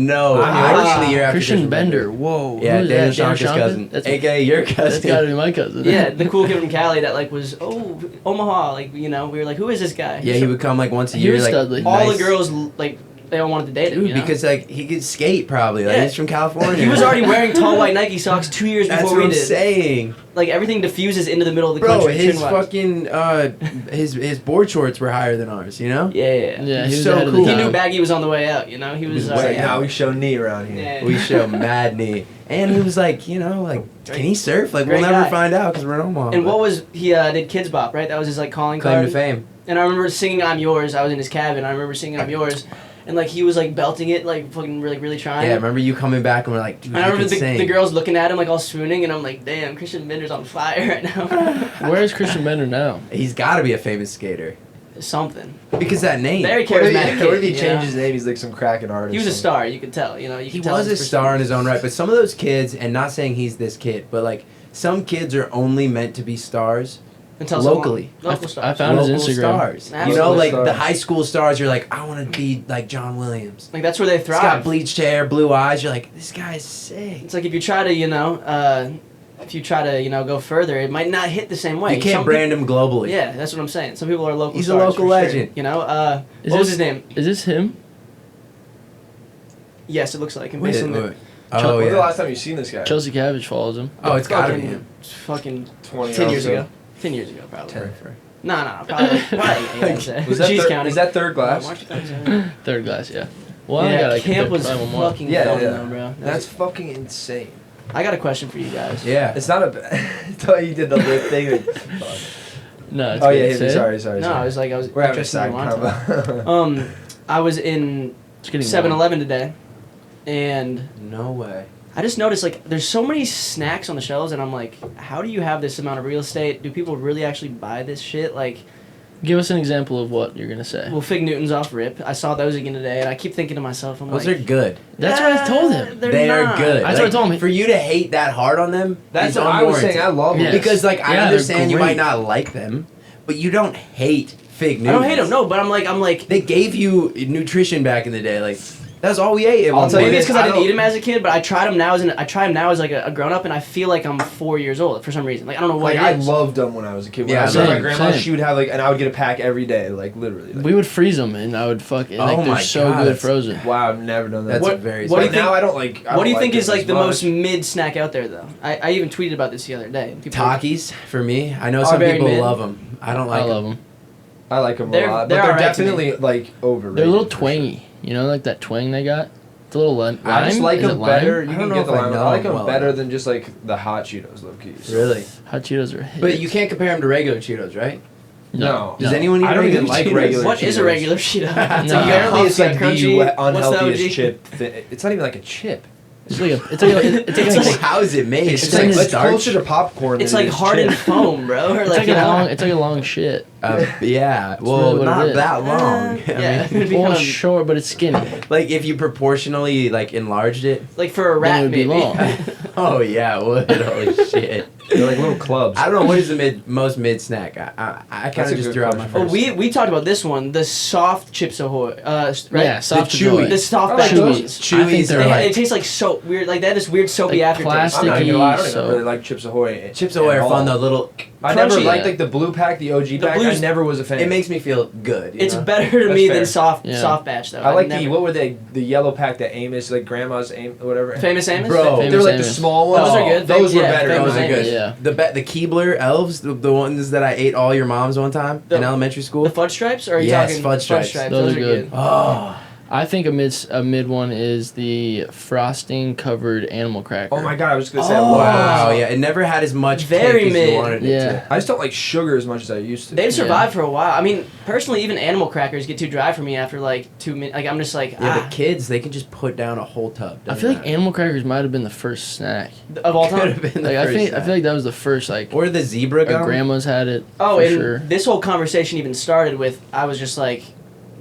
No. I was in the year after Christian Bender. Whoa. Yeah, who's Daniel that? Shanka's cousin, That's, aka your cousin. that's gotta be my cousin. Yeah, the cool kid from Cali that like was Omaha, like we were like, who is this guy? Yeah, he would come like once a He year. was Like studly. all nice- the girls like they all wanted to date him. Dude, you know? because like he could skate probably. Like Yeah. he's from California. He was already wearing tall white Nike socks 2 years That's before what we I'm did. saying. Like everything diffuses into the middle of the Bro, country. his chin-wise. fucking his board shorts were higher than ours. You know. Yeah. Yeah, he was So ahead of cool. the He time. knew Baggy was on the way out. You know, he was. He was It's way like, out. now we show knee around here. Yeah. We show mad knee, and he was like, can he surf? Like we'll Great never guy. find out because we're in Omaha. And but what was he did Kids Bop, right? That was his like calling claim card. to fame? And I remember singing "I'm Yours." I was in his cabin. I remember singing "I'm Yours," and like he was like belting it, like fucking really trying. Yeah, remember you coming back and we're like, dude, And I you remember can sing. the girls looking at him like all swooning, and I'm like, damn, Christian Bender's on fire right now. Where is Christian Bender now? He's got to be a famous skater Something. because that name. Very What if charismatic. he, what if he kid, changed you his know? name? He's like some cracking artist. He was a star. You could tell. You know, you He could tell was a his star in his persona. own right, but some of those kids, and not saying he's this kid, but like some kids are only meant to be stars Until locally. Local I stars. found his local Instagram. stars. Absolutely. You know, like Stars. the high school stars. You're like, I want to be like John Williams. Like that's where they He's got thrive. bleached hair, blue eyes. You're like, this guy's sick. It's like if you try to, go further, it might not hit the same way. You can't Some brand him globally. Yeah, that's what I'm saying. Some people are local. He's a stars local for sure. legend. You know, Is what was this- his name? Is this him? Yes, it looks like him. Wait, Based on the wait. Oh When's the yeah. last time you seen this guy? Chelsea Cabbage follows him. Oh, it's gotta be fucking- him. Fucking 20 10 years ago. ago. 10 years ago, probably. 10. No, probably. Yeah, I'd say. Was that She's third, counting. is that third glass? March 2007. Third glass, yeah. Well, I yeah, got like camp was probably one more. fucking Yeah, fun yeah. though, bro. That's fucking insane. I got a question for you guys. Yeah. It's not a. I thought you did the lip thing. No, it's Oh good. yeah, Say it. sorry. No, I was We're having a interested in side your wine. combo. I was in It's getting 7-Eleven today, and No way. I just noticed like there's so many snacks on the shelves, and I'm like, how do you have this amount of real estate? Do people really actually buy this shit? Like, Give us an example of what you're gonna say. well, Fig Newtons off rip. I saw those again today, and I keep thinking to myself, I'm Those like, are good. That's what I told him. They're They not. are good. That's what I told him. For you to hate that hard on them, That's is what I was saying. unwarranted. I love Yeah. them. Because like I Yeah, they're understand you great. might not like them, but you don't hate Fig Newtons. I don't hate them, no, but I'm like, They gave you nutrition back in the day. Like that's all we ate. At I'll one tell you point. maybe it's because I I didn't don't- eat them as a kid, but I tried them now as like a grown up, and I feel like I'm 4 years old for some reason. Like I don't know what Like it I is. loved them when I was a kid. When Yeah, I was with my same, grandma, same. she would have like, and I would get a pack every day, like literally. Like, We would freeze them, and I would fucking Oh like my they're so God, good that's- frozen. wow, I've never done that. That's What- very. what do But you now think- I don't like. I What do you don't think like is them like as the much. most mid snack out there though? I even tweeted about this the other day. And people Takis for me. I know Are some very people mid. love them. I don't like I love them. them. I like them a They're- lot, they're but they're alright to me. definitely like overrated. They're a little for sure. twangy. You know, like that twang they got. It's a little lime. I just like Is it them lime? better. You I can don't know get if the I lime. know I like them them well better enough. than just like the hot Cheetos, low key. Really, Hot Cheetos are. Hit. but you can't compare them to regular Cheetos, right? No. Does anyone eat I don't regular even like Cheetos? regular What is a Cheetos. regular Cheeto? It's No. like Apparently, it's like crunchy. the What's the unhealthiest OG? chip. It's not even like a chip. It's like a. It's like a. It's like It's a. like, how is it made? It's, It's like like it's starch. closer to popcorn. It's than it like is hardened chip. foam, bro. Or It's like like you a know? long. It's like a long shit. Yeah, well, really what it not is. that long. yeah. I mean, It'd be Well, kind of- short, but it's skinny. like if you proportionally like enlarged it. like for a Then it rat, would be maybe. long. Oh yeah, it would. Holy shit. They're like little clubs. I don't know what is the most mid snack. I kind That's a of just good threw out my question. Oh, first. we talked about this one, the soft Chips Ahoy. Right? Yeah, soft The to joy. chewy. The soft I like batch those. ones. Chewies I think are They like it tastes like soap. Weird, like they had this weird soapy Like aftertaste. plastic. I'm not even gonna lie, I don't So- even really like Chips Ahoy. Chips Ahoy at are fun all. though. Little, I never Crunchy. liked like the blue pack, the OG The pack. I blues- never was a fan. it makes me feel good. You It's know? better to That's me fair. than soft Yeah. batch though. I like never- the what were they? The yellow pack that Amos, like grandma's whatever. Famous Amos. Bro. They were like the Famous small ones. Those are good. Those were Yeah, better. Famous Those are Amos. good. Yeah. The Keebler elves, the ones that I ate all your moms one time in elementary school. The fudge stripes, or are you Yes, talking fudge stripes. Those are good. Oh, I think a mid one is the frosting covered animal cracker. Oh my god, I was just gonna say. Oh. wow, yeah. It never had as much Very kick as mid. you wanted it Yeah. to. I just don't like sugar as much as I used to. They've survived for a while. I mean, personally, even animal crackers get too dry for me after like 2 minutes. Like I'm just like, Yeah, but kids, they can just put down a whole tub. I feel like animal crackers might have been the first snack. of all could time. have been the Like I first think I snack. feel like that was the first like. Or the zebra Our gum. grandma's had it. Oh, for and sure. this whole conversation even started with I was just like,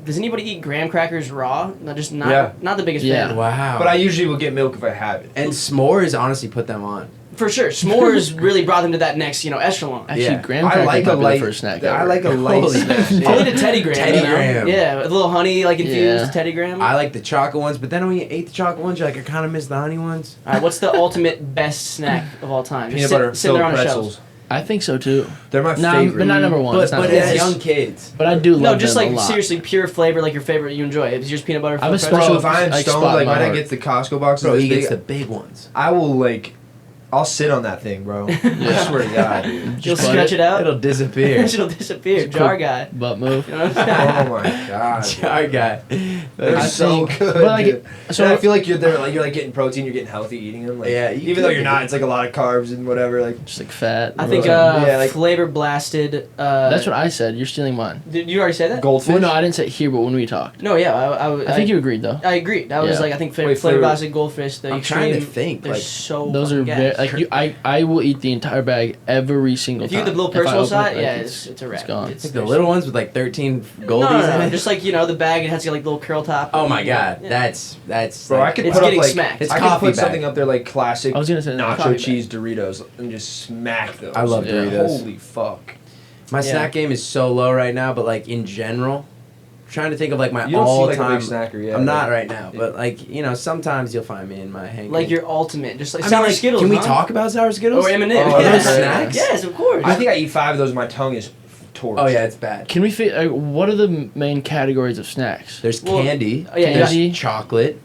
does anybody eat graham crackers raw? No, just Yeah. not the biggest Yeah. fan. Wow. But I usually will get milk if I have it. and s'mores honestly put them on. For sure, s'mores really brought them to that next, echelon. Actually, Yeah. graham I cracker like a might be light the first snack. I ever. like a light Holy snack. shit. Only the Teddy Graham. Teddy Graham. Yeah, with a little honey, like infused Yeah. Teddy Graham. I like the chocolate ones, but then when you ate the chocolate ones, you're like, I kind of miss the honey ones. All right, what's the ultimate best snack of all time? Peanut Just butter sit there filled on a pretzels. shelf. I think so too. They're my Nah, favorite. but not number one. But, It's not but number as one. young kids. But I do love No, just them like a lot. seriously pure flavor, like your favorite you enjoy. If it's just peanut butter. I have a filled special- Bro, if I am like, stoned, spot in like my when I heart. get the Costco boxes, Bro, this he big, gets the big ones. I will I'll sit on that thing, bro. I swear to God, dude. You'll Just butt stretch it out. It'll disappear. It'll disappear. Just Jar quick guy. butt move. You know what I'm saying? Oh my God. Jar guy. They're I so think- good. but, like, dude. so- And I feel like you're getting protein, you're getting healthy eating them. Like, Yeah, you even though could you're be. not, it's like a lot of carbs and whatever. Like, Just like fat. I think Yeah, like- flavor blasted. That's what I said. You're stealing mine. Did you already say that? goldfish. Well, no, I didn't say it here, but when we talked, No, yeah, I think you agreed though. I agreed. I was Yeah. like, I think Wait, flavor flavor- blasted goldfish. The I'm extreme, trying to think, They're like, so. Those are fucking very gas. like I will eat the entire bag every single If you time. get the little If I personal open it, side, like, yeah, it's a wrap. It's gone. It's like the little ones with like 13 goldies no, in it. just like the bag. It has to get like little curl top. Oh my god, Yeah. that's Bro, I like, could It's put up getting like smacked. It's I could coffee put bag. something up there like classic I was gonna say that. Coffee nacho bag. cheese Doritos and just smack those. I love Yeah. Doritos. Holy fuck! My Yeah. snack game is so low right now, but like in general, I'm trying to think of like my You don't all seem like a time. big snacker, yeah. I'm not like- right now, but like sometimes you'll find me in my hang. Like your ultimate, just like I mean, sour like, Skittles. Can we huh? talk about sour Skittles? Or M&M's? Oh, Are yeah. those yeah. snacks? Yes, of course. I think I eat 5 of those. My tongue is torched. Oh yeah, it's bad. Can we fit? What are the main categories of snacks? There's Well, candy. oh, yeah, There's yeah. chocolate.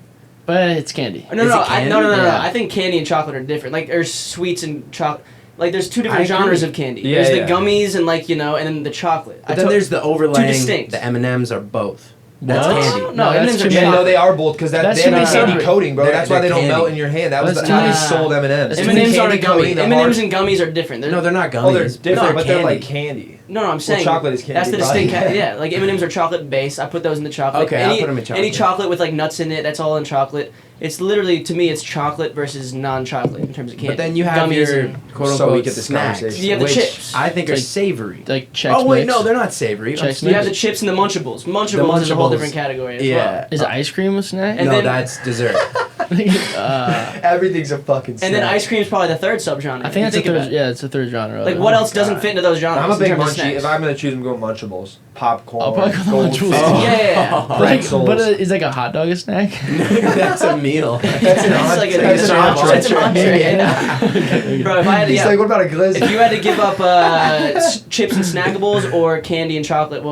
But it's candy. No, Is no, it candy? no. Yeah. I think candy and chocolate are different. Like there's sweets and chocolate. Like there's two different I agree. genres of candy. Yeah, there's yeah. the gummies and and then the chocolate. But then there's the overlaying. distinct. The M&Ms are both. That's What? candy. No, No, M&Ms that's are too Yeah, many. no, they are both because That's they too have many candy separate. coating, bro. They're- That's why they're they don't candy. melt in your hand. That was That's the, how they too many- sold M&Ms. That's M&Ms aren't a Candy gummy. coating, the M&Ms hard- and gummies are different. No, they're not gummies. Oh, they're different, but they're candy. like candy. No, I'm saying chocolate is candy, That's the probably. distinct. Yeah, like M&Ms are chocolate based. I put those in the chocolate. Okay, I'll put 'em in Any chocolate. chocolate with like nuts in it, that's all in chocolate. It's literally to me, it's chocolate versus non-chocolate in terms of candy. But then you have Gummies your and- quote So we unquote get this snacks, conversation. You have the which chips. I think are Like- savory. Like Chex Oh wait, Mix. no, they're not savory. Chex You have the Mix. chips and the Munchables. Munchables is a whole Munchables. different category. As Yeah. Is ice cream a snack? And no, then- that's dessert. Everything's a fucking snack. And then ice cream is probably the third subgenre. I think if that's you a about third. it. Yeah, it's a third genre. of Like it. what else God. doesn't fit into those genres? I'm a in big terms of munchie. snacks? If I'm gonna choose, I'm going Munchables, popcorn. I'll probably go the goldfish. Munchables. Yeah. Like, Pretzels. but is like a hot dog a snack? That's a meal. That's an It's like entree. it's That's an an entree. It's an entree. entree. Bro, if I had to, He's like, what about a glizzy? if you had to give up chips and snackables or candy and chocolate,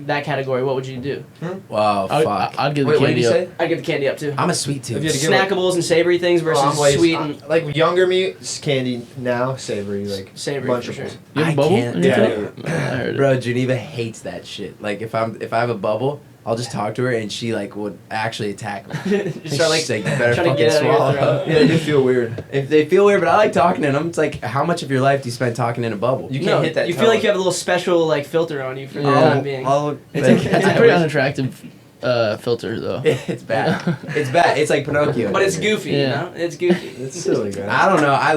that category, what would you do? Wow, fuck. I'd give the Wait, what did candy you up. say? I'd give the candy up too. I'm a sweet tooth. If you had to give up- Snackables and savory things versus Oh, I'm way- sweet and like younger me, it's candy. Now savory, like savory for Munchables. sure. You have I a bubble? can't- in your yeah, throat? I heard it. Bro, Geneva hates that shit. Like if I have a bubble, I'll just talk to her and she like would actually attack me. Just start like She's like, you better trying to fucking get it out of your swallow. throat. Yeah, they do feel weird. If they feel weird, but I like talking to them. It's like, how much of your life do you spend talking in a bubble? You No, can't hit that. you feel like you have a little special like filter on you for the time being. It's a pretty unattractive filter though. It's bad. It's bad. It's like Pinocchio. But it's goofy, Yeah. you know? It's goofy. It's silly, man. I don't know. I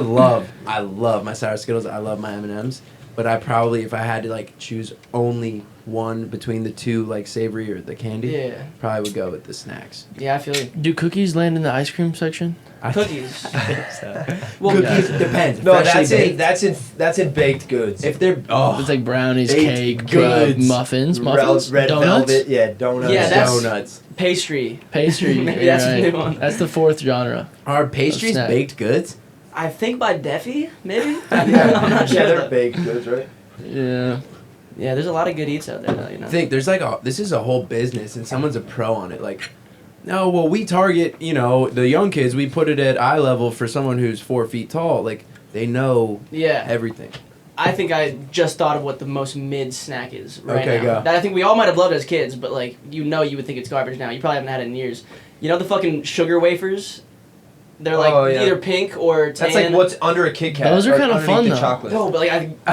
love my sour Skittles. I love my M&Ms. But I probably, if I had to like choose only one between the two, like savory or the candy, Yeah. probably would go with the snacks. Yeah, I feel you. Do cookies land in the ice cream section? Cookies. I think so. Well, Cookies depends. No, Freshly that's in baked. that's in baked goods. If they're It's like brownies, baked cake, goods. muffins, Red donuts, velvet, yeah, donuts. Yeah, that's- donuts. pastry. pastry. Maybe you're that's a right. new one. That's the fourth genre. Are pastries snack. baked goods? I think by Deffy, maybe? I'm Yeah, not sure. they're though. baked goods, right? Yeah. Yeah, there's a lot of good eats out there now, you know? I think there's like this is a whole business and someone's a pro on it. Like, no, well, we target, the young kids. We put it at eye level for someone who's 4 feet tall. Like, they know Yeah. everything. I think I just thought of what the most mid snack is right Okay, now. go. That I think we all might have loved as kids, but like you would think it's garbage now. You probably haven't had it in years. You know the fucking sugar wafers? They're like Oh, yeah. either pink or tan. That's like what's under a Kit Kat. Those are like kinda underneath fun, the though. chocolate. No, but like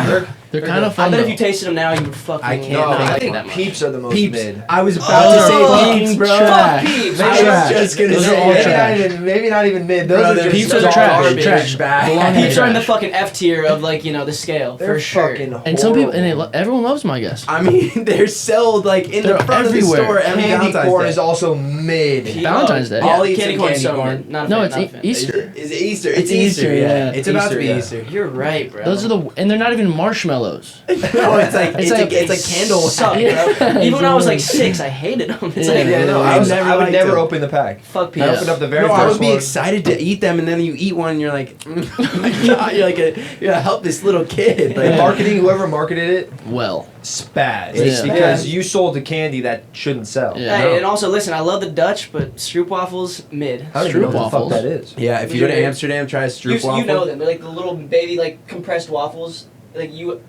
They're They're kind of I fun. bet if though. you tasted them now, you would fucking. I can't No, think I of think that much. Peeps are the most Peeps. mid. I was about to say Peeps, bro. Fuck Peeps. I was just gonna Those are say all maybe trash. Maybe not even mid. Those Bro, are just Peeps are garbage. trash. Belong in Peeps are in the trash. fucking F tier of like the scale They're for sure. fucking And some people, horrible. everyone loves them, I guess. I mean, they're sold like in They're the front everywhere. of the store every Candy Valentine's corn Day. is also mid. Valentine's Day. I'll Yeah, eat candy some corn. candy So corn. good. Not a No, fan, it's not a fan. Easter. Is it Easter? It's Easter, yeah. It's about to be Easter, Easter. You're right, bro. Those are and they're not even marshmallows. No, it's like it's like candle. Suck, Yeah. bro. Even when I was like 6, I hated them. It's Yeah. like, Yeah, no, I I would liked never them. open the pack. fuck I Peeps. opened up the very No, I first would be one. excited to eat them, and then you eat one, and you're like, you're like you're a helpless little kid. Like Like, marketing, whoever marketed it, Well, spaz. Yeah. Because you sold the candy that shouldn't sell. Yeah. Hey, and also listen, I love the Dutch, but Stroopwafels mid. I don't even know what the fuck Stroopwafels. that is. yeah, if you go to Amsterdam, try a Stroopwafel. You know them. They're like the little baby like compressed waffles. Like you.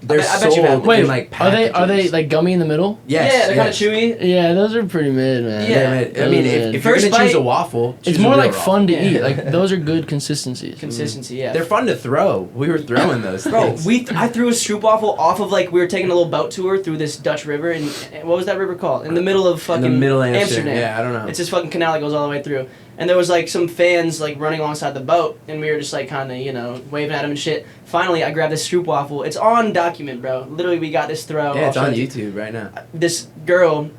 They're I bet you've had sold them. wait, in like are they packages. like gummy in the middle? Yes, yeah, they're yes. kind of chewy. Yeah, those are pretty mid, man. Yeah. I Those mean, are if mid. you're First gonna choose a bite- waffle, It's choose a more real like waffle. fun to Yeah. eat. Like those are good consistencies. Consistency, yeah. They're fun to throw. We were throwing those. Bro, things. I threw a Stroopwafel off of like we were taking a little boat tour through this Dutch river and what was that river called? In the middle of fucking in the middle of Amsterdam. Yeah, I don't know. It's this fucking canal that goes all the way through. And there was like some fans like running alongside the boat and we were just like kind of, waving at them and shit. Finally, I grabbed this Stroopwafel. It's on document, bro. Literally, we got this throw. yeah, it's I'll on show you. YouTube right now. This girl,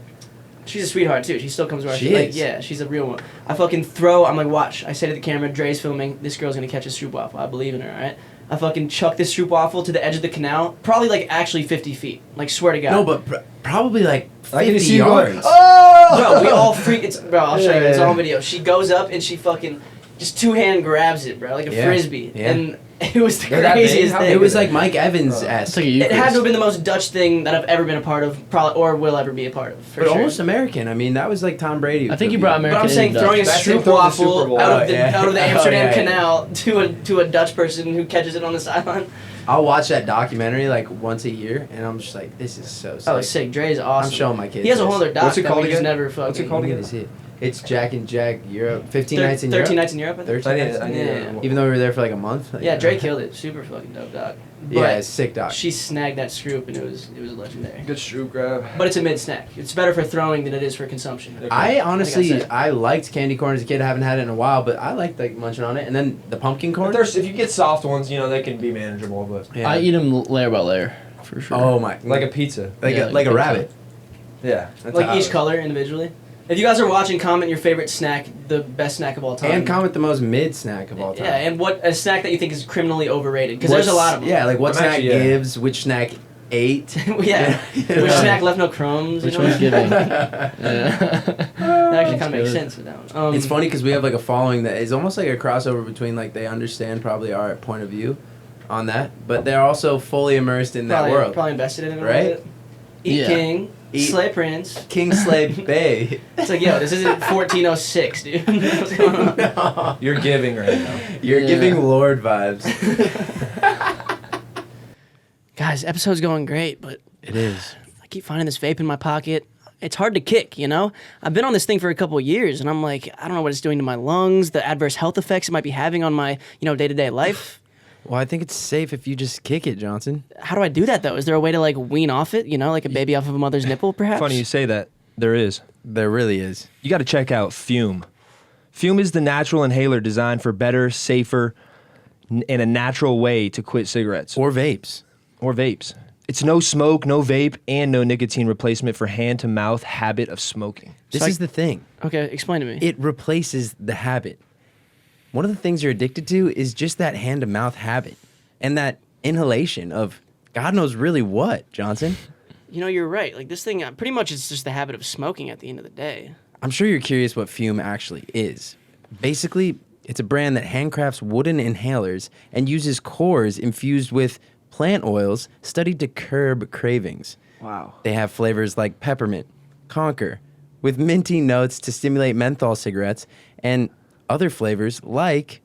she's a sweetheart too. She still comes to our She shit. Like, is. yeah, she's a real one. I fucking throw. I'm like, watch. I say to the camera, Dre's filming. This girl's gonna catch a Stroopwafel. I believe in her. All right. I fucking chuck this Stroopwafel to the edge of the canal. Probably like actually 50 feet. Like swear to God. No, but probably like I can 50 see you going, yards. oh! Bro, we all freak. Bro, I'll show you. It's Yeah. all on video. She goes up and she fucking just two-hand grabs it, bro, like a Yeah. frisbee. Yeah. And it was the They're that craziest big? How thing. big It was are like they? Mike Evans It's esque, like a It Eucharist. had to have been the most Dutch thing that I've ever been a part of, probably, or will ever be a part of. For but sure. almost American. I mean, that was like Tom Brady. I think you brought American. But I'm saying and throwing a Dutch. That's him throwing the Super Stroopwafel Bowl. out of Oh, the yeah. out of the Oh, Amsterdam yeah. Canal to a Dutch person who catches it on the sideline. I'll watch that documentary like once a year, and I'm just like, this is so sick. Oh, sick. Dre's awesome. I'm showing my kids. He has a this. whole other doc What's it that called we just again? never fucking. What's it called again? Let me see it. It's Jack and Jack Europe. 15 Thir- nights in 13 Europe. nights in Europe, I think. 13 I nights. need Yeah. Even though we were there for like a month. Like, Yeah, Dre killed it. Super fucking dope, doc. Yeah, But it's sick doc. she snagged that Stroop and it was legendary. Good Stroop grab. But it's a mid snack. It's better for throwing than it is for consumption. I honestly, said. I liked candy corn as a kid. I haven't had it in a while, but I liked like munching on it. And then the pumpkin corn. If you get soft ones, they can be manageable, but Yeah. I eat them layer by layer, for sure. Oh my! like a pizza. like Yeah, a like a pizza. rabbit. Yeah. That's Like how each it- color individually. If you guys are watching, comment your favorite snack, the best snack of all time. And comment the most mid snack of all time. Yeah, and what a snack that you think is criminally overrated because there's a lot of them. Yeah, like what I'm snack actually, yeah. gives, which snack ate. yeah. You Which know? snack left no crumbs? Which you know? one's giving? That Yeah. actually kind of makes good. sense with that one. It's funny because we have like a following that is almost like a crossover between like they understand probably our point of view on that, but they're also fully immersed in that Probably, world. Probably invested in it a Right? little bit. Eat Yeah. King, Eat- Slay Prince. Kingsley Bay. It's like, yo, this isn't 1406, dude. What's going on? No. You're giving right now. You're Yeah. giving Lord vibes. Guys, episode's going great, but It is. I keep finding this vape in my pocket. It's hard to kick, I've been on this thing for a couple of years, and I'm like, I don't know what it's doing to my lungs, the adverse health effects it might be having on my, day-to-day life. Well, I think it's safe if you just kick it, Johnson. How do I do that, though? Is there a way to, like, wean off it, like a baby off of a mother's nipple, perhaps? Funny you say that. There is. There really is. You got to check out Fume. Fume is the natural inhaler designed for better, safer, and a natural way to quit cigarettes Or vapes. or vapes. It's no smoke, no vape, and no nicotine replacement for hand-to-mouth habit of smoking. This So is the thing. Okay, explain to me. It replaces the habit. One of the things you're addicted to is just that hand-to-mouth habit and that inhalation of God knows really what, Johnson. You're right. Like, this thing, pretty much it's just the habit of smoking at the end of the day. I'm sure you're curious what Fume actually is. Basically, it's a brand that handcrafts wooden inhalers and uses cores infused with plant oils studied to curb cravings. Wow. They have flavors like peppermint, conker, with minty notes to stimulate menthol cigarettes, and other flavors like,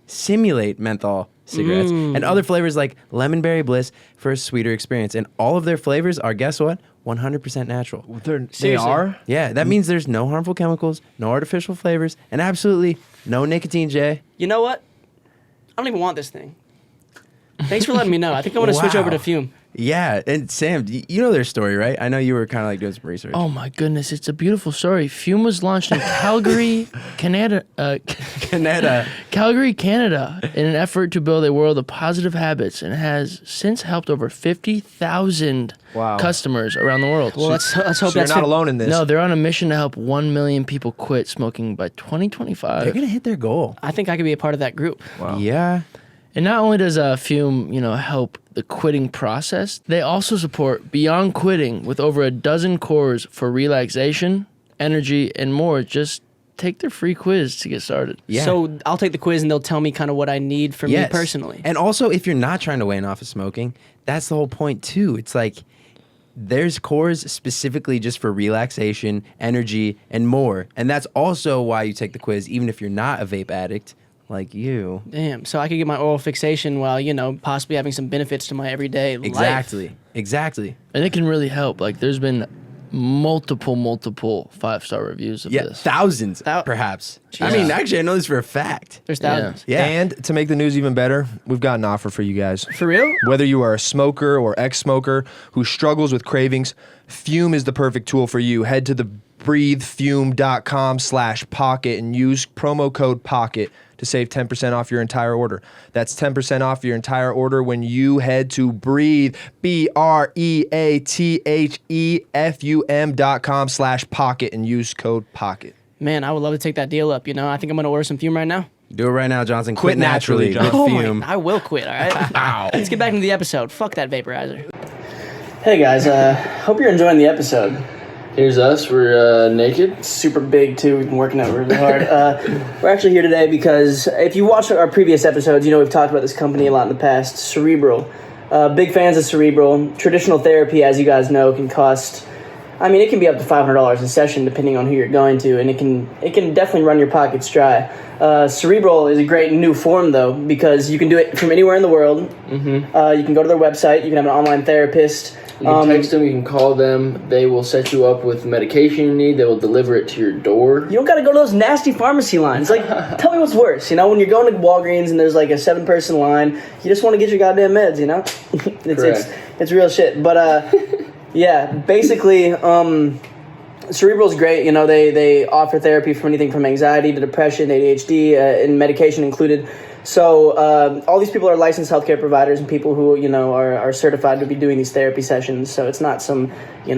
simulate menthol cigarettes, and other flavors like lemon berry bliss for a sweeter experience. And all of their flavors are, guess what? 100% natural. They Seriously. are? Yeah, that means there's no harmful chemicals, no artificial flavors, and absolutely no nicotine, Jay. You know what? I don't even want this thing. Thanks for letting me know. I think I want to switch over to Wow. Fume. Yeah, and Sam, you know their story, right? I know you were kind of like doing some research. Oh my goodness, it's a beautiful story. Fume was launched in Calgary, Canada. Canada. Calgary, Canada, in an effort to build a world of positive habits, and has since helped over 50,000 Wow. customers around the world. Well, let's hope So you're that's not alone in this. No, they're on a mission to help 1 million people quit smoking by They're 2025. gonna hit their goal. I think I could be a part of that group. Wow. Yeah. And not only does Fume, help the quitting process, they also support Beyond Quitting with over a dozen cores for relaxation, energy, and more. Just take their free quiz to get started. Yeah. So I'll take the quiz and they'll tell me kind of what I need for me Yes. personally. And also, if you're not trying to wane off of smoking, that's the whole point too. It's like there's cores specifically just for relaxation, energy, and more. And that's also why you take the quiz, even if you're not a vape addict like you. Damn. So I could get my oral fixation while, possibly having some benefits to my everyday life. Exactly. And it can really help. Like, there's been multiple 5-star reviews of Yeah, this. thousands, perhaps. I mean, actually, I know this for a fact. There's thousands. Yeah. And to make the news even better, we've got an offer for you guys. For real? Whether you are a smoker or ex-smoker who struggles with cravings, Fume is the perfect tool for you. Head to the breathefume.com/pocket and use promo code POCKET to save 10% off your entire order. That's 10% off your entire order when you head to breathe, breathefum.com/pocket and use code POCKET. Man, I would love to take that deal up. I think I'm going to order some Fume right now. Do it right now, Johnson. Quit naturally, with Johnson. Oh Fume. I will quit, all right? Let's get back into the episode. Fuck that vaporizer. Hey guys, hope you're enjoying the episode. Here's us. We're naked. Super big too. We've been working out really hard. We're actually here today because if you watch our previous episodes, we've talked about this company a lot in the past, Cerebral. Big fans of Cerebral. Traditional therapy, as you guys know, can cost, it can be up to $500 a session depending on who you're going to, and it can definitely run your pockets dry. Cerebral is a great new form though, because you can do it from anywhere in the world. Mm-hmm. You can go to their website. You can have an online therapist. You can text them, you can call them. They will set you up with the medication you need. They will deliver it to your door. You don't got to go to those nasty pharmacy lines. Like, tell me what's worse. When you're going to Walgreens and there's like a 7-person line, you just want to get your goddamn meds. It's real shit. But yeah, basically, Cerebral's great. They offer therapy for anything from anxiety to depression, ADHD, and medication included. So all these people are licensed healthcare providers and people who are certified to be doing these therapy sessions. So it's not some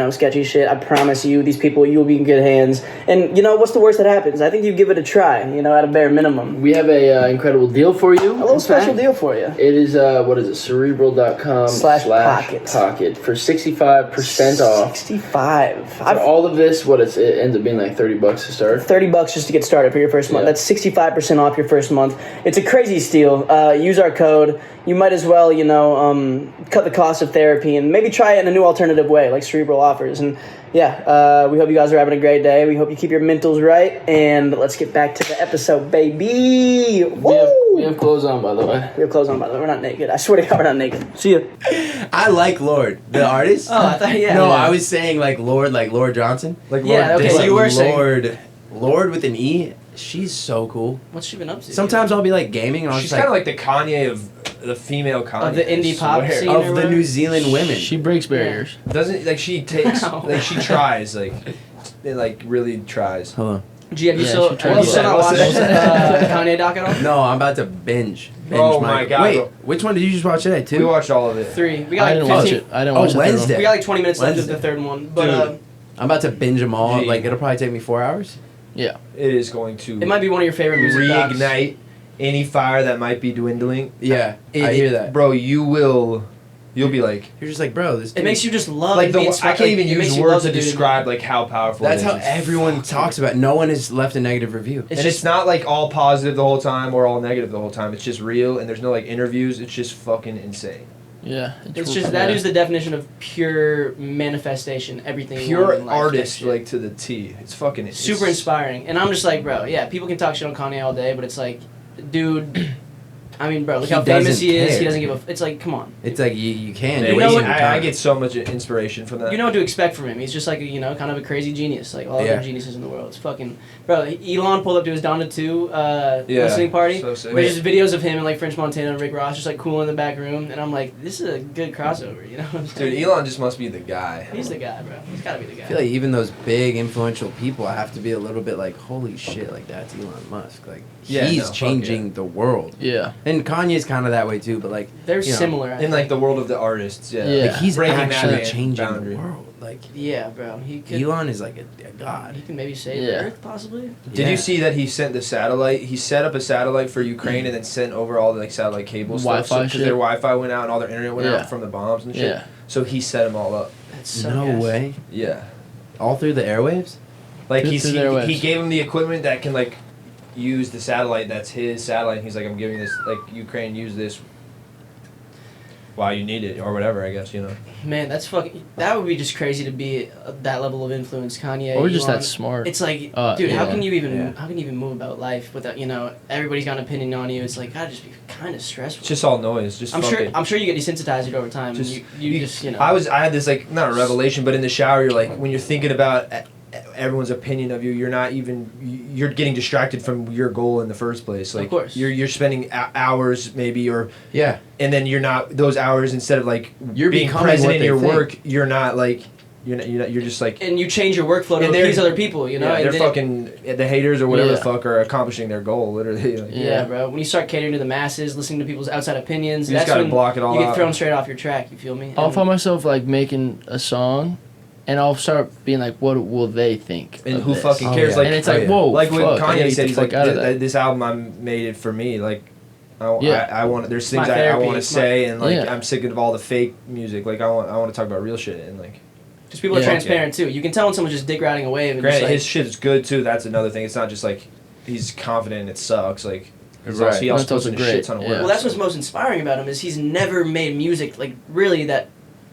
sketchy shit. I promise you, these people, you'll be in good hands. And what's the worst that happens? I think you give it a try. At a bare minimum. We have a incredible deal for you. A little special deal for you. It is what is it? Cerebral.com/pocket for 65% off. 65. For all of this, it ends up being like $30 to start. $30 just to get started for your first month. Yeah. That's 65% off your first month. It's a crazy steal. Use our code. You might as well, cut the cost of therapy and maybe try it in a new alternative way like Cerebral offers. And yeah, we hope you guys are having a great day. We hope you keep your mentals right. And let's get back to the episode, baby. Woo! We have clothes on, by the way. We have clothes on, by the way. We're not naked. I swear to God, we're not naked. See ya. I like Lord, the artist. Oh, I thought, yeah. No, Yeah. I was saying like Lord Johnson. Like Yeah, Lord okay, Dixon. so you were saying. Lord with an E. She's so cool. What's she been up to? Sometimes I'll be like gaming and I'll She's just kind of like the Kanye of the female Kanye. Of the indie pop I swear. scene. of the New Zealand women. She breaks barriers. Doesn't she takes Wow. she tries it really tries. Hello. Gee, have you Yeah, still she tried to not say- watched Kanye doc at all? No, I'm about to binge. Oh my God. Wait, which one did you just watch today? Two? We watched all of it. 3. We got I like didn't 15. watch it. I didn't watch the third one. Wednesday. We got like 20 minutes left of Wednesday. the third one, but Dude. I'm about to binge them all. Gee. Like it'll probably take me 4 hours. Yeah. It is going to it might be one of your favorite music docs. reignite any fire that might be dwindling. Yeah, I hear that. Bro, you'll be like You're just like, bro, this. It dude- makes you just love like being I inspired. can't even It makes use you words love to the dude. describe like how powerful. That's it how is. everyone talks about it. No one has left a negative review. It's And just it's not like all positive the whole time or all negative the whole time. It's just real, and there's no like interviews. It's just fucking insane. Yeah. It's just that is the definition of pure manifestation. Everything. you Pure want in life, artist, that shit. like to the T. It's fucking super inspiring. And I'm just like, bro, yeah, people can talk shit on Kanye all day, but it's like, dude, I mean, bro, look He how famous doesn't he is. care. He doesn't give a. It's like, come on. It's like you can. Yeah, You're you know wasting what? your time. I get so much inspiration from that. You know what to expect from him. He's just like kind of a crazy genius, like all Yeah. other geniuses in the world. It's fucking, bro. Elon pulled up to his Donda 2 listening party. So sick. There's just videos of him and like French Montana and Rick Ross just like cool in the back room, and I'm like, this is a good crossover, you know? What I'm Dude, saying? Elon just must be the guy. He's the guy, bro. He's gotta be the guy. I feel like even those big influential people, I have to be a little bit like, holy shit, like that's Elon Musk. Like Yeah, he's no, fuck changing the world. Yeah. And Kanye's kind of that way too, but like They're you know, similar. I In like think. the world of the artists, yeah. Yeah. like he's Breaking that actually changing boundary. the world. Like Yeah, bro. He could. Elon is like a god. He can maybe save Yeah. Earth, possibly. Did Yeah. you see that he sent the satellite? He set up a satellite for Ukraine and then sent over all the like satellite cables, Wi-Fi because shit? their Wi-Fi went out and all their internet went Yeah. out from the bombs and shit. Yeah. So he set them all up. That's so No gas. way. Yeah. All through the airwaves? Like Through he their waves. gave him the equipment that can like use the satellite. That's his satellite. And he's like, I'm giving this like Ukraine use this while you need it or whatever. I guess you know. Man, that's fucking. That would be just crazy to be that level of influence, Kanye. Or just Elon. that smart. It's like, Uh, dude, how yeah. can you even Yeah. how can you even move about life without everybody's got an opinion on you? It's like gotta just be kind of stressful. It's just all noise. Just I'm fuck sure it. I'm sure you get desensitized over time. Just- and you just I had this like not a revelation, but in the shower, you're like when you're thinking about everyone's opinion of you, you're getting distracted from your goal in the first place. Like, Of course. you're spending hours maybe, or Yeah. and then you're not those hours instead of like You're being becoming present what in they your think. work. You're not like you're just like. and you change your workflow to And they're- appease other people. You know, yeah, and they're then fucking the haters or whatever the Yeah. fuck are accomplishing their goal. Literally, like, Yeah, Yeah. bro. When you start catering to the masses, listening to people's outside opinions, You just that's gotta when block it all you get out. thrown straight off your track. You feel me? I'll And- find myself like making a song, and I'll start being like, "What will they think?" and of who this? fucking Oh, cares? yeah. Like, And it's Oh, like, yeah. whoa, like when fuck, I gotta Kanye get said, the he's fuck like, out of that. this album I made it for me. Like, Yeah. I want. There's my things I therapy, want to it's my- say, and like Yeah. I'm sick of all the fake music. Like I want to talk about real shit, and like. Just people are Yeah. transparent too. You can tell when someone's just dick riding a wave. And Granted, just, like, his shit is good too. That's another thing. It's not just like he's confident and it sucks. Like he's Right. also, he also That's puts also in a great, shit ton of yeah. work. well, that's what's most inspiring about him is he's never made music like really that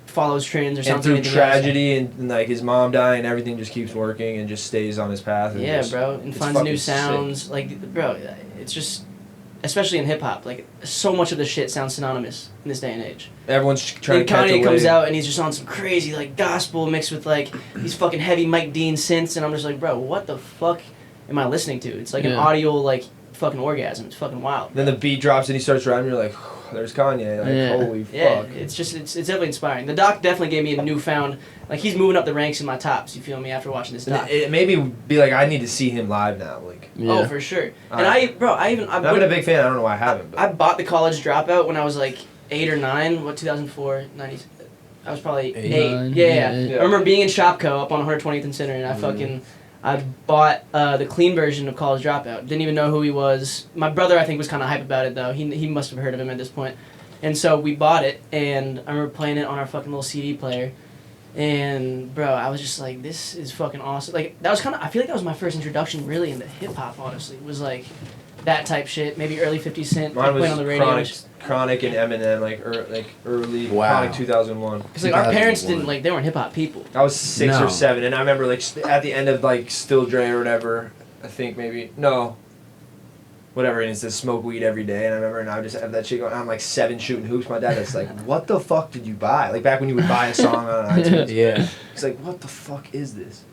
follows trends or and something. through anything else. tragedy and like his mom dying, everything just keeps working and just stays on his path. And Yeah, just- bro, and it's finds fucking new sick. sounds. Like, bro, it's just, especially in hip hop, like so much of the shit sounds synonymous in this day and age. Everyone's trying And to catch a Kanye comes wave. out and he's just on some crazy like gospel mixed with like these fucking heavy Mike Dean synths, and I'm just like, bro, what the fuck am I listening to? It's like an Yeah. audio like fucking orgasm. It's fucking wild. Then the beat drops and he starts rapping. You're like, there's Kanye. Like, Yeah. holy Yeah, fuck. it's just it's definitely inspiring. The doc definitely gave me a newfound like he's moving up the ranks in my tops. You feel me after watching this And doc? it made me be like, I need to see him live now. Like, Yeah. Oh, for sure. And Alright. I've I've been a big fan. I don't know why I haven't. But I bought The College Dropout when I was like 8 or 9. What 2004, 90? I was probably 8. Nine, Yeah, yeah, yeah. eight. I remember being in Shopco up on 120th and Center, and I bought the clean version of College Dropout. Didn't even know who he was. My brother, I think, was kind of hype about it though. He must have heard of him at this point. And so we bought it, and I remember playing it on our fucking little CD player. And bro, I was just like, this is fucking awesome. Like that was kind of, I feel like that was my first introduction really into hip hop. Honestly, was like that type shit. Maybe early 50 Cent mine was playing on the radio. Chronic and Eminem, like early Wow. Chronic 2001. Because like our parents 2001. didn't like, they weren't hip hop people. I was 6 No. or 7, and I remember like at the end of like Still Dre or whatever. I think maybe no. Whatever, and it says smoke weed every day, and I remember, and I would just have that shit going. I'm like 7 shooting hoops. My dad is like, "What the fuck did you buy?" Like back when you would buy a song on iTunes. Yeah. He's like, "What the fuck is this?"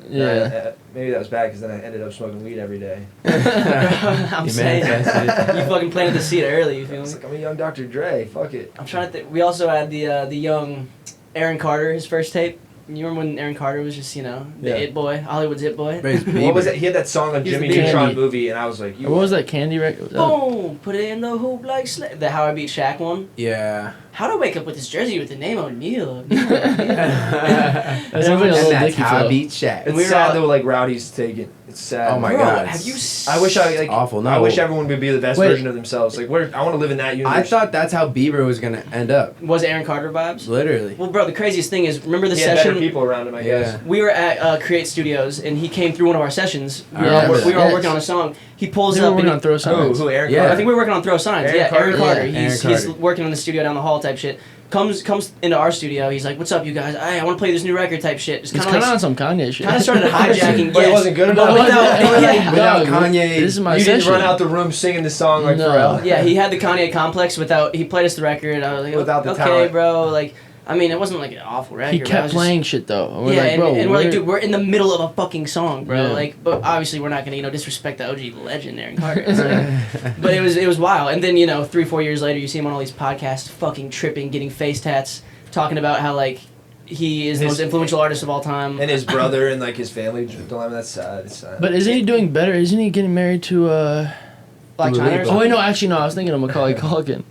Yeah. Maybe that was bad because then I ended up smoking weed every day. I'm You saying. manifested it. You fucking planted the seed early, you I feel was me? like, I'm a young Dr. Dre. Fuck it. I'm trying to think. We also had the young Aaron Carter, his first tape. You remember when Aaron Carter was just, the Yeah. it boy, Hollywood's it boy? But it's What was Bieber. it? He had that song on He's Jimmy the Neutron Candy. movie, and I was like, What was that candy record? Boom! Put it in the hoop like the How I Beat Shaq one. Yeah. How'd I wake up with this jersey with the name O'Neal? That's And something a everyone- little And that's dicky how I flow. beat Shaq. It's we were sad all- though, like Rowdy's taken. It's sad. Oh my Bro, God. have you? I wish I like. awful. No. I wish everyone would be the best Wait. version of themselves. Like, I want to live in that universe. I thought that's how Bieber was gonna end up. Was Aaron Carter vibes? Literally. Well, bro, the craziest thing is, remember the He had session other people around him, I guess. We were at Create Studios, and he came through one of our sessions. We were remember all that. working on a song. He pulls They were up working and on Throw Signs. Who? Aaron Yeah. Carter? I think we were working on Throw Signs. Aaron Carter? Aaron Carter. Yeah, He's Aaron Carter. working in the studio down the hall type shit. Comes into our studio. He's like, "What's up, you guys? I want to play this new record type shit." Just It's kind kind of of on some Kanye shit. kind of started hijacking. But it yes. wasn't good But enough. Without Dog, Kanye, This is my You session. didn't run out the room singing the song like No. Pharrell. Yeah, he had the Kanye complex without. He played us the record. I was like, Without the okay, talent. bro. Like, I mean, it wasn't like an awful record. He but I kept was just- playing shit though. And we're yeah, like, bro, and we're like, dude, we're in the middle of a fucking song, bro. Yeah. Like, but obviously we're not gonna, disrespect the OG legend, Aaron Carter. It's like- but it was wild. And then 3-4 years later, you see him on all these podcasts, fucking tripping, getting face tats, talking about how like he is the most influential artist of all time. And his brother and like his family dilemma. That's sad. It's sad. But isn't he doing better? Isn't he getting married to Black Dua China or Lipa. Oh something. wait, no, actually no. I was thinking of Macaulay Culkin.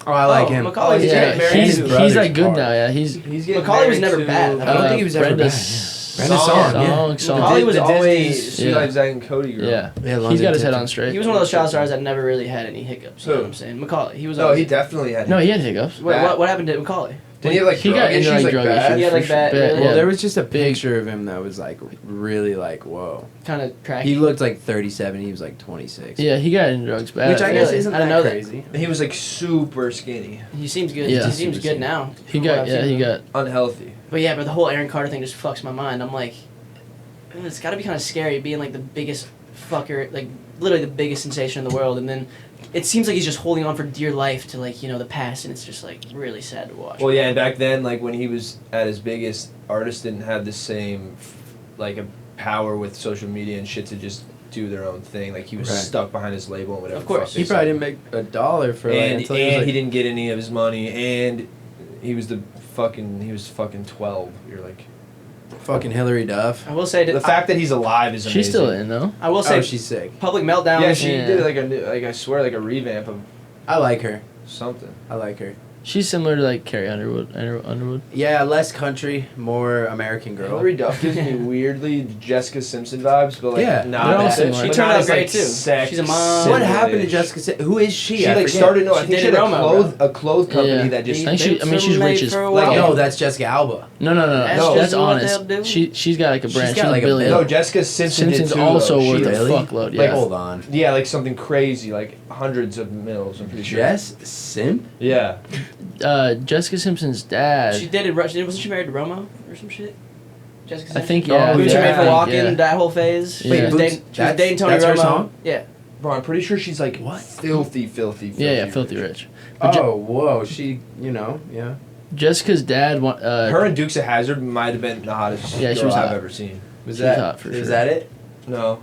Oh, I like Oh, him. Macaulay, he's yeah, getting married He's to his he's brother's like good part. now. Yeah, he's He's getting Macaulay was married never to, bad. I don't think he was ever Brenda bad. Brenda Song, yeah. Song. Macaulay was the always- Disney Sweet Yeah. Life Zack and Cody girl. Yeah, Yeah, he's London got his head Tipton. on straight. He was one of those child stars that never really had any hiccups. You know Who? what I'm saying? Macaulay. He was. No, always, he definitely had. No, he had hiccups. Wait, what happened to Macaulay? Didn't he have like He drug got into, issues, like, drug bad? issues. He had like for that. sure. Really, Well, Yeah. there was just a picture of him that was like really like whoa. kind of cracky. He looked like 37. He was like 26. Yeah, he got into drugs bad. Which I guess Really? isn't I didn't that know that. crazy. He was like super skinny, He seems good. Yeah. He seems good now. He from what got I've yeah seen he of him. got unhealthy. But yeah, but the whole Aaron Carter thing just fucks my mind. I'm like, it's got to be kind of scary being like the biggest fucker, like literally the biggest sensation in the world, and then it seems like he's just holding on for dear life to like the past, and it's just like really sad to watch. Well, yeah, and back then, like when he was at his biggest, artists didn't have the same, like, a power with social media and shit to just do their own thing. Like he was Right. stuck behind his label and whatever. Of course. the fuck they He probably said. didn't make $1 for like, And until he was like, he didn't get any of his money, and he was fucking 12. You're like, fucking Hillary Duff. I will say the fact that he's alive is amazing. she's still in though. I will say Oh, she's sick. public meltdowns. Yeah, she Yeah. did like a new, like I swear, like a revamp of I like her. something. I like her. She's similar to like Carrie Underwood. Yeah, less country, more American girl. Hillary Duff gives me weirdly Jessica Simpson vibes, but like Yeah, not they're all bad. similar. She But turned not out as, great, like, too. sex She's a mom. What happened to symbol-ish. Jessica? Who is she? She I like forget. started. No, She I think she dated had Romo, a clothes company Yeah. that just. They- I think they she's made rich as for a like, while. No, that's Jessica Alba. No. That's That's just what honest. they'll do. She's got like a brand. She's She's, got, like, a a billion. bill. No, Jessica Simpson Simpson's did too, also though. worth She- a really? fuckload. Like, Yeah. hold on. Yeah, like something crazy, like hundreds of mils. I'm pretty sure. Jess Simp? Yeah. Jessica Simpson's dad. She dated. Wasn't she married to Romo or some shit? Jessica I Simpson? think Oh, yeah. Boots yeah, are made for I walking. Yeah. That whole phase. Wait, She was Boots- dating. She was that's- dating Tony that's her Romo. song? Yeah. Bro, I'm pretty sure she's like What? filthy Yeah, filthy rich. But Oh, whoa. She, yeah. Jessica's dad. Her and Dukes of Hazzard might have been the hottest Yeah, she girl was I've hot. ever seen. Was She's that hot for is sure. that it? No.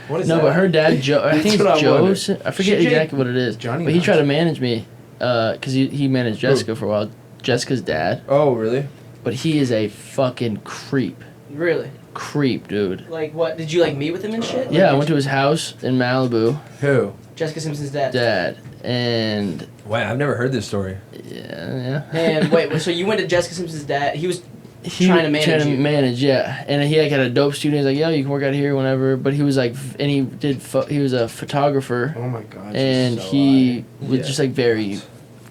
What is No, that? but her dad Joe. I think That's what it's I Joe. wondered. I forget She exactly what it is. Johnny But he Knox. tried to manage me, cause he managed Jessica for a while. Jessica's dad, Oh, really? but he is a fucking creep. Really? Creep, dude. Like what? Did you like meet with him and shit? Yeah, I Like, went to his house in Malibu, Who? Jessica Simpson's dad. dad, and Wait, I've never heard this story. yeah. And wait, so you went to Jessica Simpson's dad? He was He trying to manage you. yeah. And he like had a dope studio. He's like, yo, you can work out here whenever. But he was like, and he did. He was a photographer, Oh my god. and she's so he hot. was Yeah. just like very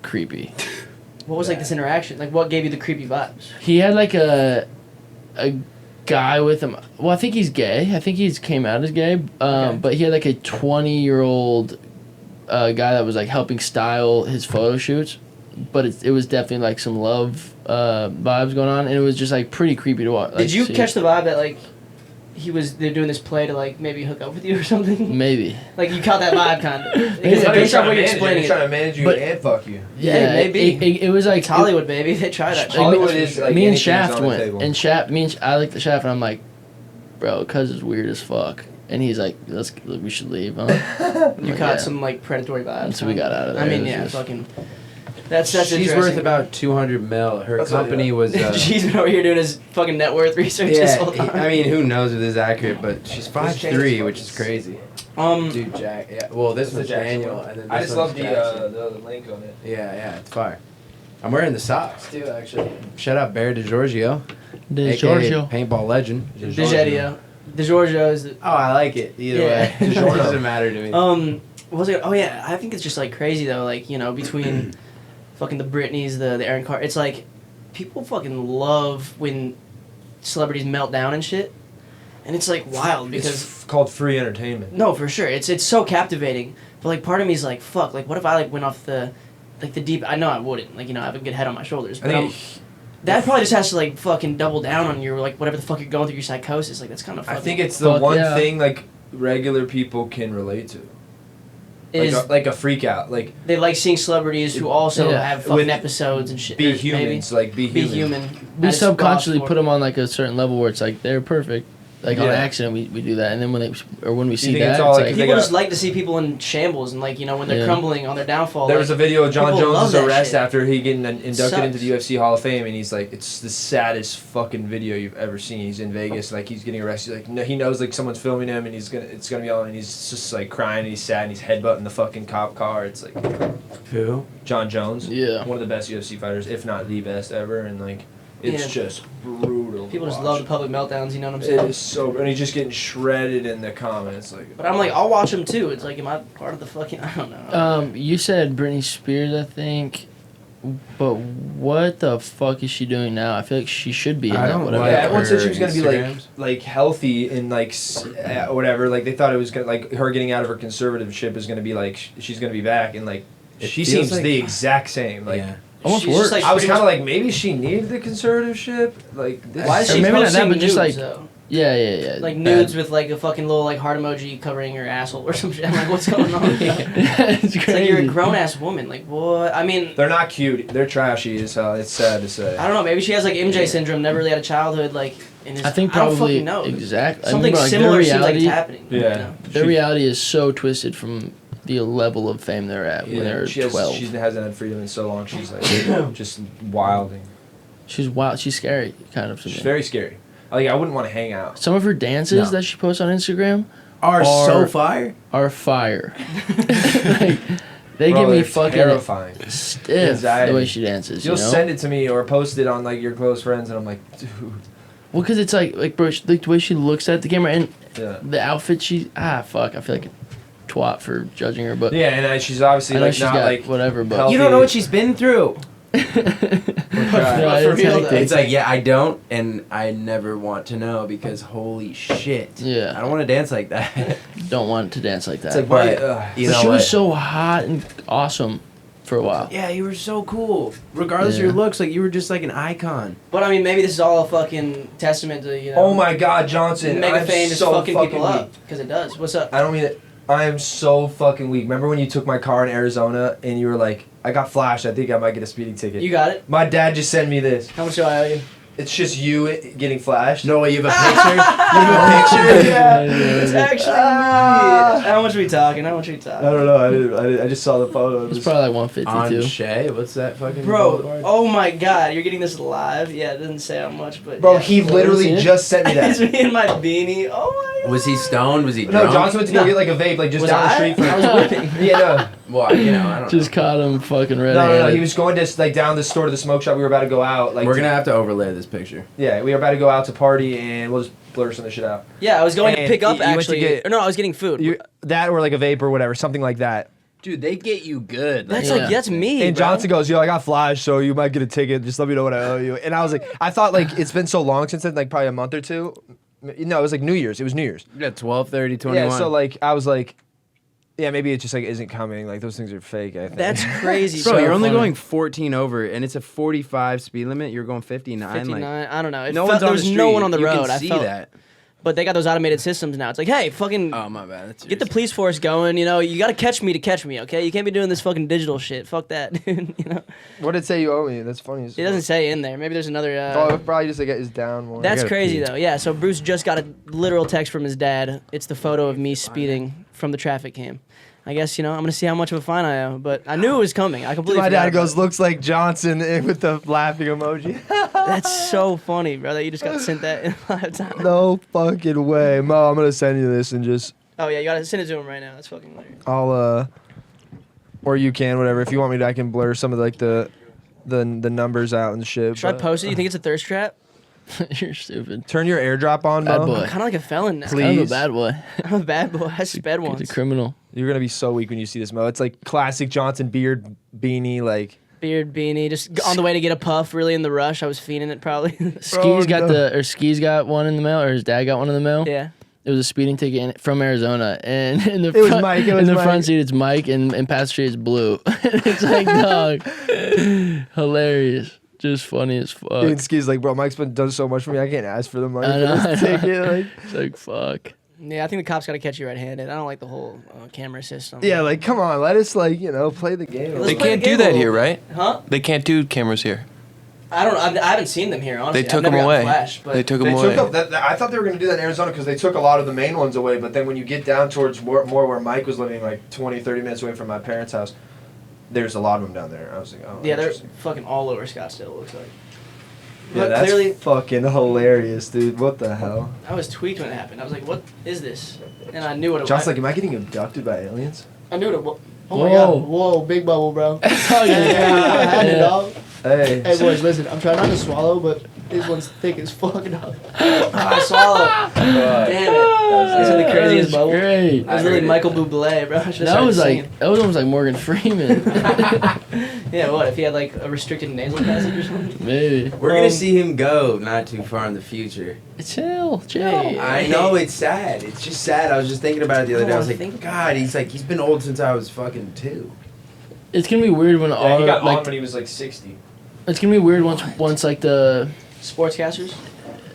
creepy. What was like this interaction? Like what gave you the creepy vibes? He had like a guy with him. Well, I think he's gay. I think he's came out as gay. Okay. But he had like a 20-year-old guy that was like helping style his photo shoots. But it was definitely like some love vibes going on, and it was just like pretty creepy to watch. Did you catch the vibe that like they're doing this play to like maybe hook up with you or something? Maybe. Like you caught that vibe kind of. He's Because not based trying off what to you're manage explaining, He's trying to manage you But- and fuck you. Yeah, maybe. It was like it's Hollywood, baby. They try that. shit. Hollywood That's for is, sure. like, me and anything's Shaft on the went, table. and Shaft, I like the Shaft, and I'm like, bro, cuz is weird as fuck, and he's like, we should leave, huh? I'm You like, caught yeah. some like predatory vibes. And so we got out of there. I mean, It was yeah, just- fucking. That's She's interesting. worth about 200 mil. Her That's company what- was. She's been over here doing his fucking net worth research this whole Yeah, time. I mean, who knows if this is accurate, but she's changes 5'3", which is focus. crazy. um, Dude, Jack. Yeah. Well, this It's one's the Jackson Daniel, one. and then this I just one's love the Jackson. link on it. Yeah, it's fire. I'm wearing the socks too, actually. Shout out Bear DiGiorgio, De aka Giorgio. paintball legend. DiGiorgio. DiGiorgio is. Oh, I like it. Either Yeah. way, it doesn't matter to me. What was it? Oh yeah, I think it's just like crazy though. Like between fucking the Britneys, the Aaron Carter. It's like people fucking love when celebrities melt down and shit, and it's like wild because It's called free entertainment. no, for sure, it's so captivating. But like part of me is like, fuck, like what if I like went off the deep? I know I wouldn't, like, you know, I have a good head on my shoulders, I but think that probably just has to like fucking double down on your like whatever the fuck you're going through, your psychosis. Like that's kind of. I think it's the Fuck one yeah. thing like regular people can relate to. is Like a freak out, like they like seeing celebrities who also Yeah. have fucking With- episodes and shit. be or humans, maybe. like be Be human. human. We As subconsciously Ross put them on like a certain level where it's like they're perfect. Like on Yeah. accident, we do that, and then when we see think that, it's it's all, like, like, they People got- just like to see people in shambles and like, you know, when they're Yeah. crumbling on their downfall. There like, was a video of Jon people love Jones' that arrest shit. after he getting inducted Sucks. into the UFC Hall of Fame, and he's like, it's the saddest fucking video you've ever seen. He's in Vegas, like he's getting arrested. Like no, he knows like someone's filming him, and it's gonna be on, and he's just like crying, and he's sad, and he's headbutting the fucking cop car. It's like Who? Jon Jones, Yeah. one of the best UFC fighters, if not the best ever, and like it's Yeah. just brutal. People to just watch. love the public meltdowns, you know what I'm It saying? is so, and he's just getting shredded in the comments, like. But I'm like, I'll watch them too. It's like, am I part of the fucking? I don't know. You said Britney Spears, I think, but what the fuck is she doing now? I feel like she should be in I that. don't Whatever. like Yeah, everyone said her she was gonna be Instagrams. like healthy and like whatever. Like they thought it was gonna like her getting out of her conservativeship is gonna be like she's gonna be back, and like It she feels seems like- the exact same. Like yeah. Almost She's worse. just, like, I was pretty kind of much- like maybe she needed the conservativeship. Like this. Why is Or she maybe not that, posting but just, nudes, like, though? Yeah. Like Bad. nudes with like a fucking little like heart emoji covering her asshole or some shit. I'm like, what's going on here? It's It's like you're a crazy. grown ass woman. Like what? I mean, They're not cute. They're trashy as hell. It's sad to say. I don't know. Maybe she has like MJ syndrome. Never really had a childhood. Like, and is, I think don't probably fucking know. exactly. Something similar seems like it's happening. Yeah. You know? Their reality is so twisted from the level of fame they're at when they're she 12. hasn't had freedom in so long. She's like just wilding. She's wild. She's scary, kind of to me. She's very scary. Like I wouldn't want to hang out. Some of her dances No. that she posts on Instagram Are so fire. are fire. Like, they Bro, give me they're fucking terrifying. stiff Anxiety. the way she dances. You'll you know? send it to me or post it on like your close friends, and I'm like, dude. Well, because it's like bro, the way she looks at the camera and Yeah. the outfit fuck. I feel like a twat for judging her, but Yeah, and she's obviously I know like she's not got like whatever, but healthy. You don't know what she's been through. Yeah, For it's real, hectic. though. It's like, yeah, I don't, and I never want to know because holy shit. Yeah. I don't want to dance like that. Don't want to dance like that. It's like, But, why? you But know she what? was so hot and awesome for a while. Yeah, you were so cool. Regardless of your Yeah. looks, like you were just like an icon. But I mean, maybe this is all a fucking testament to, you know. Oh my God, Johnson! Mega I'm fame just so fucking people weak. up because it does. What's up? I don't mean it. I am so fucking weak. Remember when you took my car in Arizona and you were like, I got flashed. I think I might get a speeding ticket. You got it. My dad just sent me this. How much do I owe you? It's just you getting flashed. No way, you have a picture? You have a picture? Yeah. It's actually Ah. me. How much we talking? How much we talking? I don't know. I just saw the photo. It's probably like On 152. Shay? What's that fucking Bro, boulevard? oh my God, you're getting this live? Yeah, it doesn't say how much, but Bro, yeah. he Let literally me see it. just sent me It's that. me in my beanie. Oh my God. Was he stoned? Was he No, drunk? Johnson went to go No. get like a vape, like just Was down the I? street from. I was whipping. Yeah, no. Well, you know, I don't Just know. caught him fucking red. No. He was going to like down the store to the smoke shop. We were about to go out. Like We're going to have to overlay this picture. Yeah, we were about to go out to party, and we'll just blur some of the shit out. Yeah, I was going to And pick up you went to actually. get- Or no, I was getting food. That or like a vape or whatever, something like that. Dude, they get you good. That's Yeah. like that's me. And bro. Johnson goes, "Yo, I got flashed, so you might get a ticket. Just let me know what I owe you." And I was like, I thought like it's been so long since then, like probably a month or two. No, it was like New Year's. It was New Year's. Yeah, 12:30, 21. Yeah, so like I was like, yeah, maybe it just like isn't coming. Like those things are fake. I think. That's crazy. Bro, so you're only funny. going 14 over, and it's a 45 speed limit. You're going 59. 59. Like, I don't know. It no felt, one's there on was the street. no one on the you road. Can I see felt, that. but they got those automated systems now. It's like, hey, fucking Oh my bad. That's get the yours. police force going. You know, you got to catch me to catch me. Okay, you can't be doing this fucking digital shit. Fuck that, dude. You know, What did it say you owe me? That's funny. it doesn't say in there. Maybe there's another. Oh, probably just like is down more. That's gotta crazy pee. though. Yeah. So Bruce just got a literal text from his dad. It's the photo of me speeding from the traffic cam. I guess, you know, I'm gonna see how much of a fine I owe, but I knew it was coming. I completely. My forgot dad about goes, it. looks like Johnson with the laughing emoji. That's so funny, bro. That you just got sent that in live time. No fucking way, Mo. I'm gonna send you this and just Oh yeah, you gotta send it to him right now. That's fucking hilarious. I'll or you can whatever. If you want me to, I can blur some of like the numbers out and shit. Should I but- post it? You think it's a thirst trap? You're stupid. Turn your airdrop on, Bad Mo. boy. I'm kind of like a felon now. Please. I'm a bad boy. I'm a bad boy. I sped He's once. a criminal. You're gonna be so weak when you see this, Mo. It's like classic Johnson beard beanie, like beard, beanie, just on the way to get a puff. Really in the rush, I was fiending it probably. Skis got one in the mail, or his dad got one in the mail. Yeah. It was a speeding ticket from Arizona, and in the It was Mike. It was in the Mike. front seat it's Mike, and Pastries is blue. It's like, dog, hilarious, just funny as fuck. Dude, Ski's like, bro, Mike's done so much for me. I can't ask for the money I for this know. ticket. Like, It's like, fuck. Yeah, I think the cops got to catch you red-handed. I don't like the whole camera system. yeah, like, come on, let us play the game. Let's They play can't the game do a that little here, bit. right? Huh? They can't do cameras here. I don't know. I haven't seen them here, honestly. They took I've never them gotten away. Flash, but They took They them away. took up I thought they were going to do that in Arizona because they took a lot of the main ones away, but then when you get down towards more where Mike was living, like 20, 30 minutes away from my parents' house, there's a lot of them down there. I was like, oh, yeah, they're interesting. fucking all over Scottsdale, it looks like. Yeah, But that's clearly, fucking hilarious, dude. What the hell? I was tweaked when it happened. I was like, what is this? And I knew what it John's was. like, am I getting abducted by aliens? I knew what it was. Oh my Whoa. god. Whoa, big bubble, bro. Oh, Yeah, I had it, dog. Hey. Hey, boys, listen. I'm trying not to swallow, but this one's thick as fuck, dog. I swallowed. Damn it. This is the craziest That was bubble. great. It was literally Michael Bublé, bro. I should've That started was singing. like, that was almost like Morgan Freeman. Yeah, what? If he had like a restricted nasal passage or something? Maybe. We're gonna see him go not too far in the future. Chill. Hey. I know it's sad. It's just sad. I was just thinking about it the other day. I was I like, think- God, he's been old since I was fucking 2. It's gonna be weird when all like when he was like 60. it's gonna be weird once like the Sportscasters?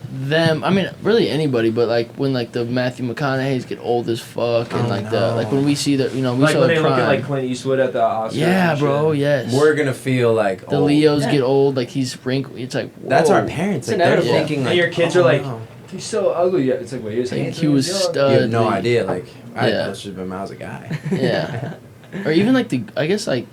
them. I mean, really anybody, but like when like the Matthew McConaughey's get old as fuck, and Oh, like no. the like when we see the we Like saw when the they look prime. at like Clint Eastwood at the Oscars. Yeah, and bro. shit. Yes. We're gonna feel like The old. Leos Yeah. get old. Like he's wrinkled. It's like whoa. That's our parents. It's Like, they're inevitable. thinking And like your kids oh, are like, no. he's so ugly. Yeah, it's like, wait, he was Like, handsome he when was young. stud. You have no like- idea. Like I Yeah. posted him. I was a guy. Yeah. Or even like I guess like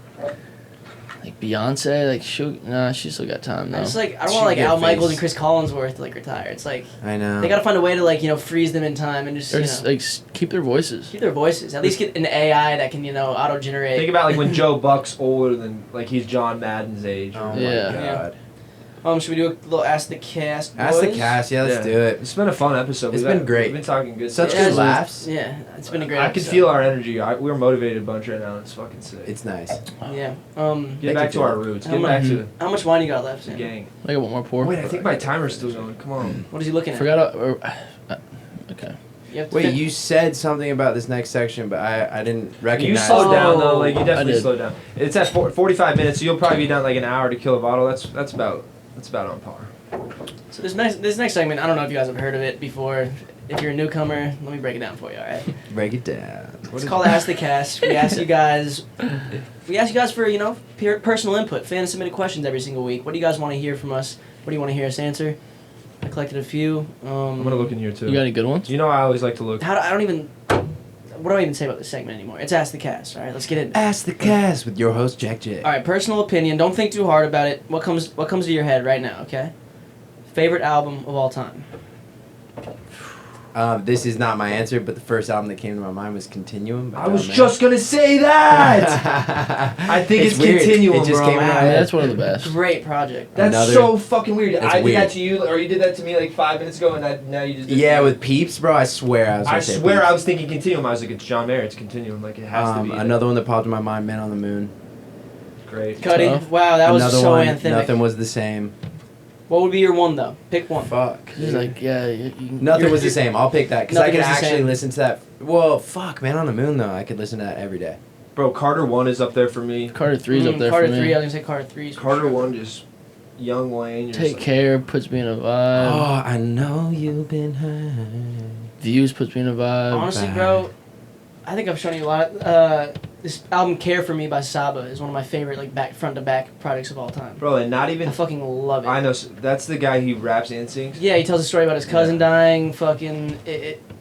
Beyonce. Like she still got time though. It's like, I don't She want like get Al Michaels face. and Chris Collinsworth to like retire. It's like, I know. they gotta find a way to like, freeze them in time and just, Or just like keep their voices. keep their voices. At least get an AI that can, auto-generate. Think about like when Joe Buck's older than like he's John Madden's age. Oh Yeah. my God. Should we do a little Ask the Cast, Ask the boys? cast. Yeah, let's Yeah. do it. It's been a fun episode. It's We've been great. We've been talking good Such stuff. good it's- laughs. Yeah, it's been a great I can episode. feel our energy. We're motivated a bunch right now. It's fucking sick. It's nice. Yeah. Get back to our roots. Get How back much- to How much wine you got left, the Sam? gang. I got one more pour. Wait, I think my timer's still going. Come on. What is he looking at? Forgot. Okay. You have to Wait, fin- you said something about this next section, but I didn't You recognize. slowed down though. Oh. Like you definitely did. slowed down. It's at 45 minutes, so you'll probably be down like an hour to kill a bottle. That's about on par. So this next segment, I don't know if you guys have heard of it before. If you're a newcomer, let me break it down for you, alright? Break it down. It's called Ask the Cast. We ask you guys for, personal input, fan submitted questions every single week. What do you guys want to hear from us? What do you want to hear us answer? I collected a few. I'm gonna look in here too. You got any good ones? You know I always like to look. What do I even say about this segment anymore? It's Ask the Cast, alright? Let's get into it. Ask the cast with your host Jack J. Alright, personal opinion. Don't think too hard about it. What comes to your head right now, okay? Favorite album of all time? This is not my answer, but the first album that came to my mind was Continuum. by I was John Man. just gonna say that. I think it's weird. Continuum, It just bro. came in my I mean, head. that's one of the best. Great project. That's Another- so fucking weird. That's I did weird. that to you, or you did that to me like 5 minutes ago, and now you just did Yeah, it. with Peeps, bro. I swear I was. I gonna say swear Peeps. I was thinking Continuum. I was like, it's John Mayer. It's Continuum. Like it has to be. Another one that popped in my mind, Man on the Moon. Great. Cudi. Tough. Wow, that was Another so one. anthemic. Nothing was the same. What would be your one though? Pick one. Fuck. It's like Nothing was the same. I'll pick that because I Nothing could was the actually same. listen to that. Well, fuck, Man on the Moon though. I could listen to that every day. Bro, Carter 1 is up there for me. Carter 3's up there Carter for me. 3. I was gonna say Carter 3. Carter 1 just Young Wayne. You're Take just like, Care puts me in a vibe. Oh, I know you've been hurt. Views puts me in a vibe. Honestly, bro, I think I've shown you a lot. This album "Care for Me" by Saba is one of my favorite front to back projects of all time. Bro, and not I even. fucking love it. I know. That's the guy who raps and sings. Yeah, he tells a story about his cousin dying. Fucking,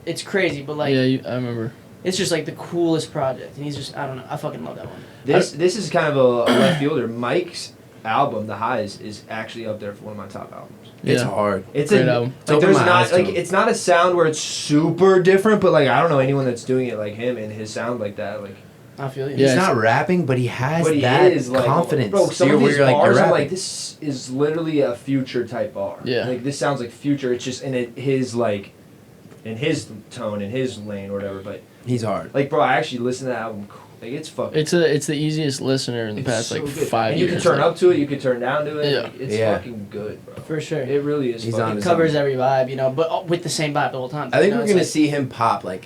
it's crazy, but like, Yeah, I remember. it's just like the coolest project, and he's just, I don't know, I fucking love that one. This is kind of a left fielder. Mike's album, The Highs, is actually up there for one of my top albums. It's Yeah. hard. It's Great a album. It's opened there's my not eyes to like him. it's not a sound where it's super different, but like I don't know anyone that's doing it like him and his sound like that. Like I feel you. Yeah, He's it's- not rapping, but he has but he that is like confidence. Bro, some You're- of where his you're like, bars you're are rapping. like this is literally a Future type bar. Yeah. Like this sounds like Future. It's just in his like in his tone, in his lane or whatever. But He's hard. Like, bro, I actually listened to that album. Like, it's fucking. It's the easiest listener in the past so like good. 5 and years. you can turn like, up to it. You can turn down to it. Yeah. Like, it's Yeah. fucking good, bro. For sure. It really is. He's fucking on It his covers own. every vibe, you know, but with the same vibe the whole time. I think you know, we're it's gonna like- see him pop like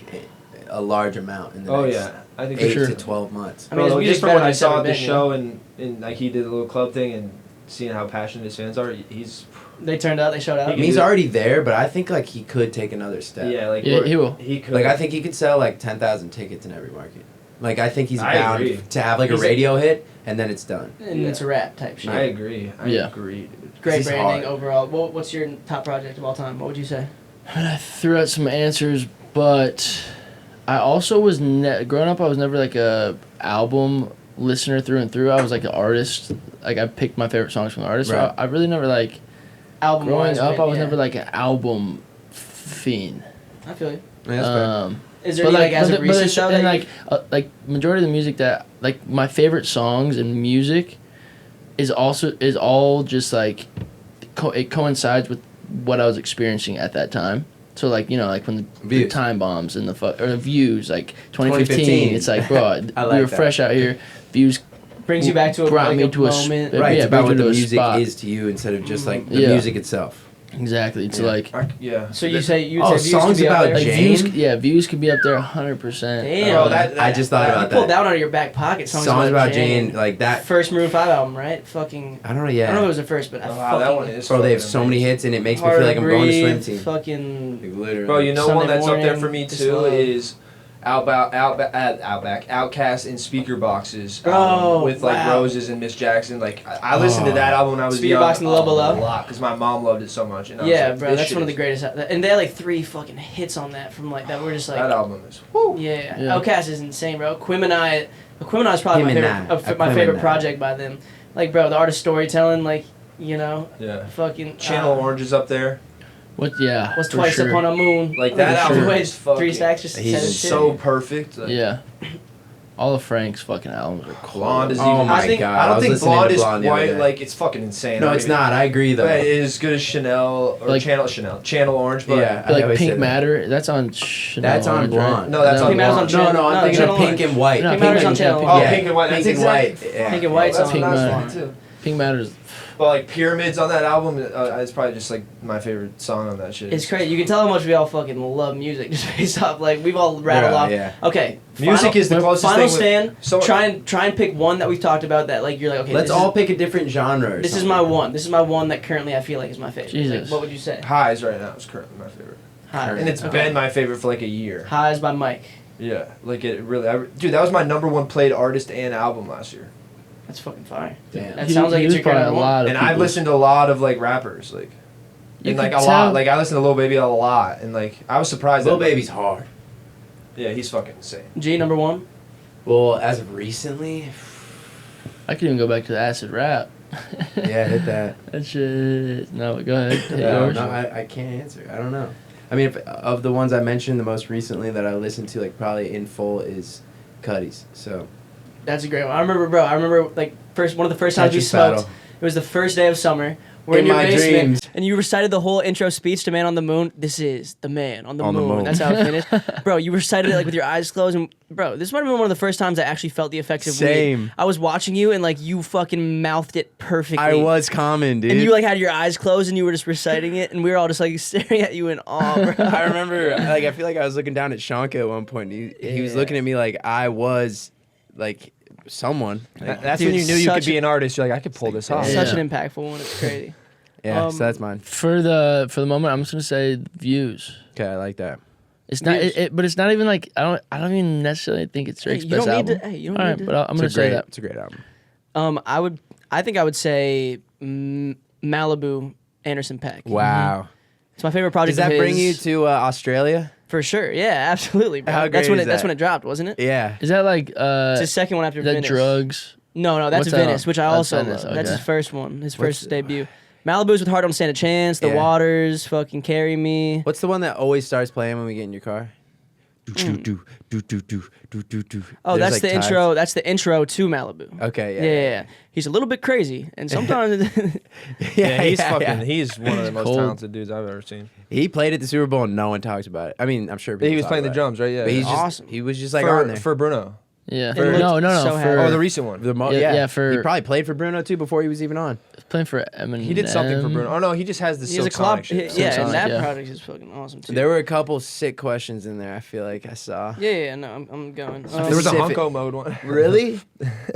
a large amount in the Oh next yeah, I think 8 sure. to 12 months. I mean, his bro, music's just from better what than I it's saw ever at the been, you show and like he did a little club thing and seeing how passionate his fans are, he's They turned out, they showed out. I mean, he's already there, but I think like he could take another step. yeah, like Yeah, he will. He could. Like I think he could sell like 10,000 tickets in every market. Like I think he's I bound agree. to have like He's a radio hit and then it's done. And it's a rap type shit. I agree. I Yeah. agree, dude. Great This is branding hard. overall. What's your top project of all time? What would you say? I threw out some answers, but I also was growing up. I was never like a album listener through and through. I was like an artist. Like I picked my favorite songs from the artist. Right. So I really never like Album growing up. I was never like an album fiend. I feel you. Yeah, that's fair. Is there any like as of recent show that and you- like majority of the music that like my favorite songs and music is all just like it coincides with what I was experiencing at that time. So like like when the Views. time bombs and or the views like 2015, 2015. it's like bro I like we were that. fresh out here. Views brings you back to a, brought like me a to a s- moment? Yeah, Right, it's it about brings what you the to a music spot. is to you instead of just like the Yeah. music itself. Exactly. It's Yeah. like Yeah. So you say you Oh, say views could songs be up about there? like Jane? views could be up there 100%. Damn. Bro, that I just thought You about pulled that. that out of your back pocket. Songs about Jane, like that. First Maroon 5 album, right? Fucking. I don't know. I don't know if Yeah, it was the first, but I Oh, wow, fucking. that one is. bro, they have fucking so many amazing. hits and it makes me Hard feel like I'm going to swim Breathe, team. Fucking. Like, literally. Bro, you know Sunday one that's up there morning, for me this too love. is Outkast and Speaker Boxes Oh, with like wow. Roses and Miss Jackson. Like I listened to that album when I was Speaker young Box and Low a Below? lot because my mom loved it so much. And I was Yeah, like, bro, this that's shit one of the is- greatest. And they had like 3 fucking hits on that from like that were just like. That album is. Woo. Yeah, Yeah. Outkast is insane, bro. Quimini is probably my favorite, my favorite project by them. Like, bro, the art of storytelling, like, Yeah. fucking Channel Orange is up there. What? Yeah. was for Twice sure. Upon a Moon. Like Look that at album the way is fucking. 3 Stacks just He's said It's shit. so perfect. Like, Yeah. All of Frank's fucking albums are cool. Blonde is Oh even. my I think, God, I I don't was think listening to Blonde is Blonde the other quite day. like it's fucking insane. No, I it's mean, not. I agree though. But it is as good as Chanel or Like- Channel Orange. But Yeah. I like always say Pink that. Matter, that's on Chanel. That's on Orange, right? Blonde. No, that's on Pink Matter's Blonde. Channel- No, I'm thinking Channel of Pink Orange. and White. No, Pink Pink Matter's on Matter's Channel Oh, Orange. Yeah. Pink and White. Pink That's and White. exactly- Yeah. Pink and White's That's on Pink a nice Matter. one too. Pink Matter's. But like Pyramids on that album, it's probably just like my favorite song on that shit. It's crazy. You can tell how much we all fucking love music just based off, like, we've all rattled off. Yeah. Okay. Music is the closest Final thing stand. so- Try and pick one that we've talked about that, like, you're like, okay, Let's this all is, pick a different genre. Or this is something. my one. This is my one that currently I feel like is my favorite. Jesus. Like, what would you say? Highs right now is currently my favorite, High. and it's Okay. been my favorite for like a year. Highs by Mike. Yeah, like it really. Dude, that was my #1 played artist and album last year. That's fucking fire. Damn. That sounds like it's your probably kind of a lot of And I've people's- listened to a lot of like rappers, like, You and like could a tell- lot. Like I listened to Lil Baby a lot, and like I was surprised. Lil that, Baby's hard. Yeah, he's fucking insane. G number 1. Well, as of recently, I could even go back to the acid rap. yeah, hit that. That shit. No, go ahead. Hit No, yours. I can't answer. I don't know. I mean, of the ones I mentioned, the most recently that I listened to, like probably in full, is Cudi's. So That's a great one. I remember like one of the first times we Tetris smoked. Battle. It was the first day of summer. We're in, In your my basement, dreams. and you recited the whole intro speech to "Man on the Moon." This is the man on the On the moon. moon. That's how it finished, bro. You recited it like with your eyes closed, and bro, this might have been one of the first times I actually felt the effects of weed. Same. I was watching you, and like you fucking mouthed it perfectly. common, dude. And you like had your eyes closed, and you were just reciting it, and we were all just like staring at you in awe, bro. I remember, like, I feel like I was looking down at Shanka at one point. He was Yeah. looking at me like I was, like, someone. Like, That's Dude, when you knew you such could be a- an artist. You're like, I could pull this off. Yeah. Such an impactful one. It's crazy. yeah, so that's mine. For the moment, I'm just gonna say views. Okay, I like that. It's not, Views. but it's not even like I don't even necessarily think it's Drake's you best don't need album. to. Hey, you don't All need right, to. but I'm gonna say that. It's a great album. I think I would say Malibu Anderson Paak. Wow. It's my favorite project. Does that of bring you his. to Australia? For sure, yeah, absolutely, bro. How That's great when is that's that? when it dropped, wasn't it? Yeah. Is that like It's his second one after is that Venice. drugs? No, that's What's that Venice, on? which I That's also Venice, love. That's okay. his first one, his What's- first debut. Malibu's with Heart Don't Stand a Chance, The Yeah. Waters, fucking Carry Me. What's the one that always starts playing when we get in your car? Oh, There's, that's like, the tides. intro. That's the intro to Malibu. Okay, Yeah. He's a little bit crazy, and sometimes Yeah, he's yeah, fucking. yeah. He's one of the most Cold. talented dudes I've ever seen. He played at the Super Bowl and no one talks about it. I mean, I'm sure people He was talk playing the about drums, right? Yeah. But he's yeah. just Awesome. he was just like for, on there. for Bruno. Yeah. It looked No. so For, happy. Oh, the recent one. Yeah, for- he probably played for Bruno too before he was even on. playing for Eminem. He did something for Bruno. Oh no, he just has the he has a Silk club. Sonic shit. Yeah, Sonic, and that yeah. project is fucking awesome too. There were a couple sick questions in there. I feel like I saw. Yeah. No, I'm going. There was a Specific- Hunko mode one. Really?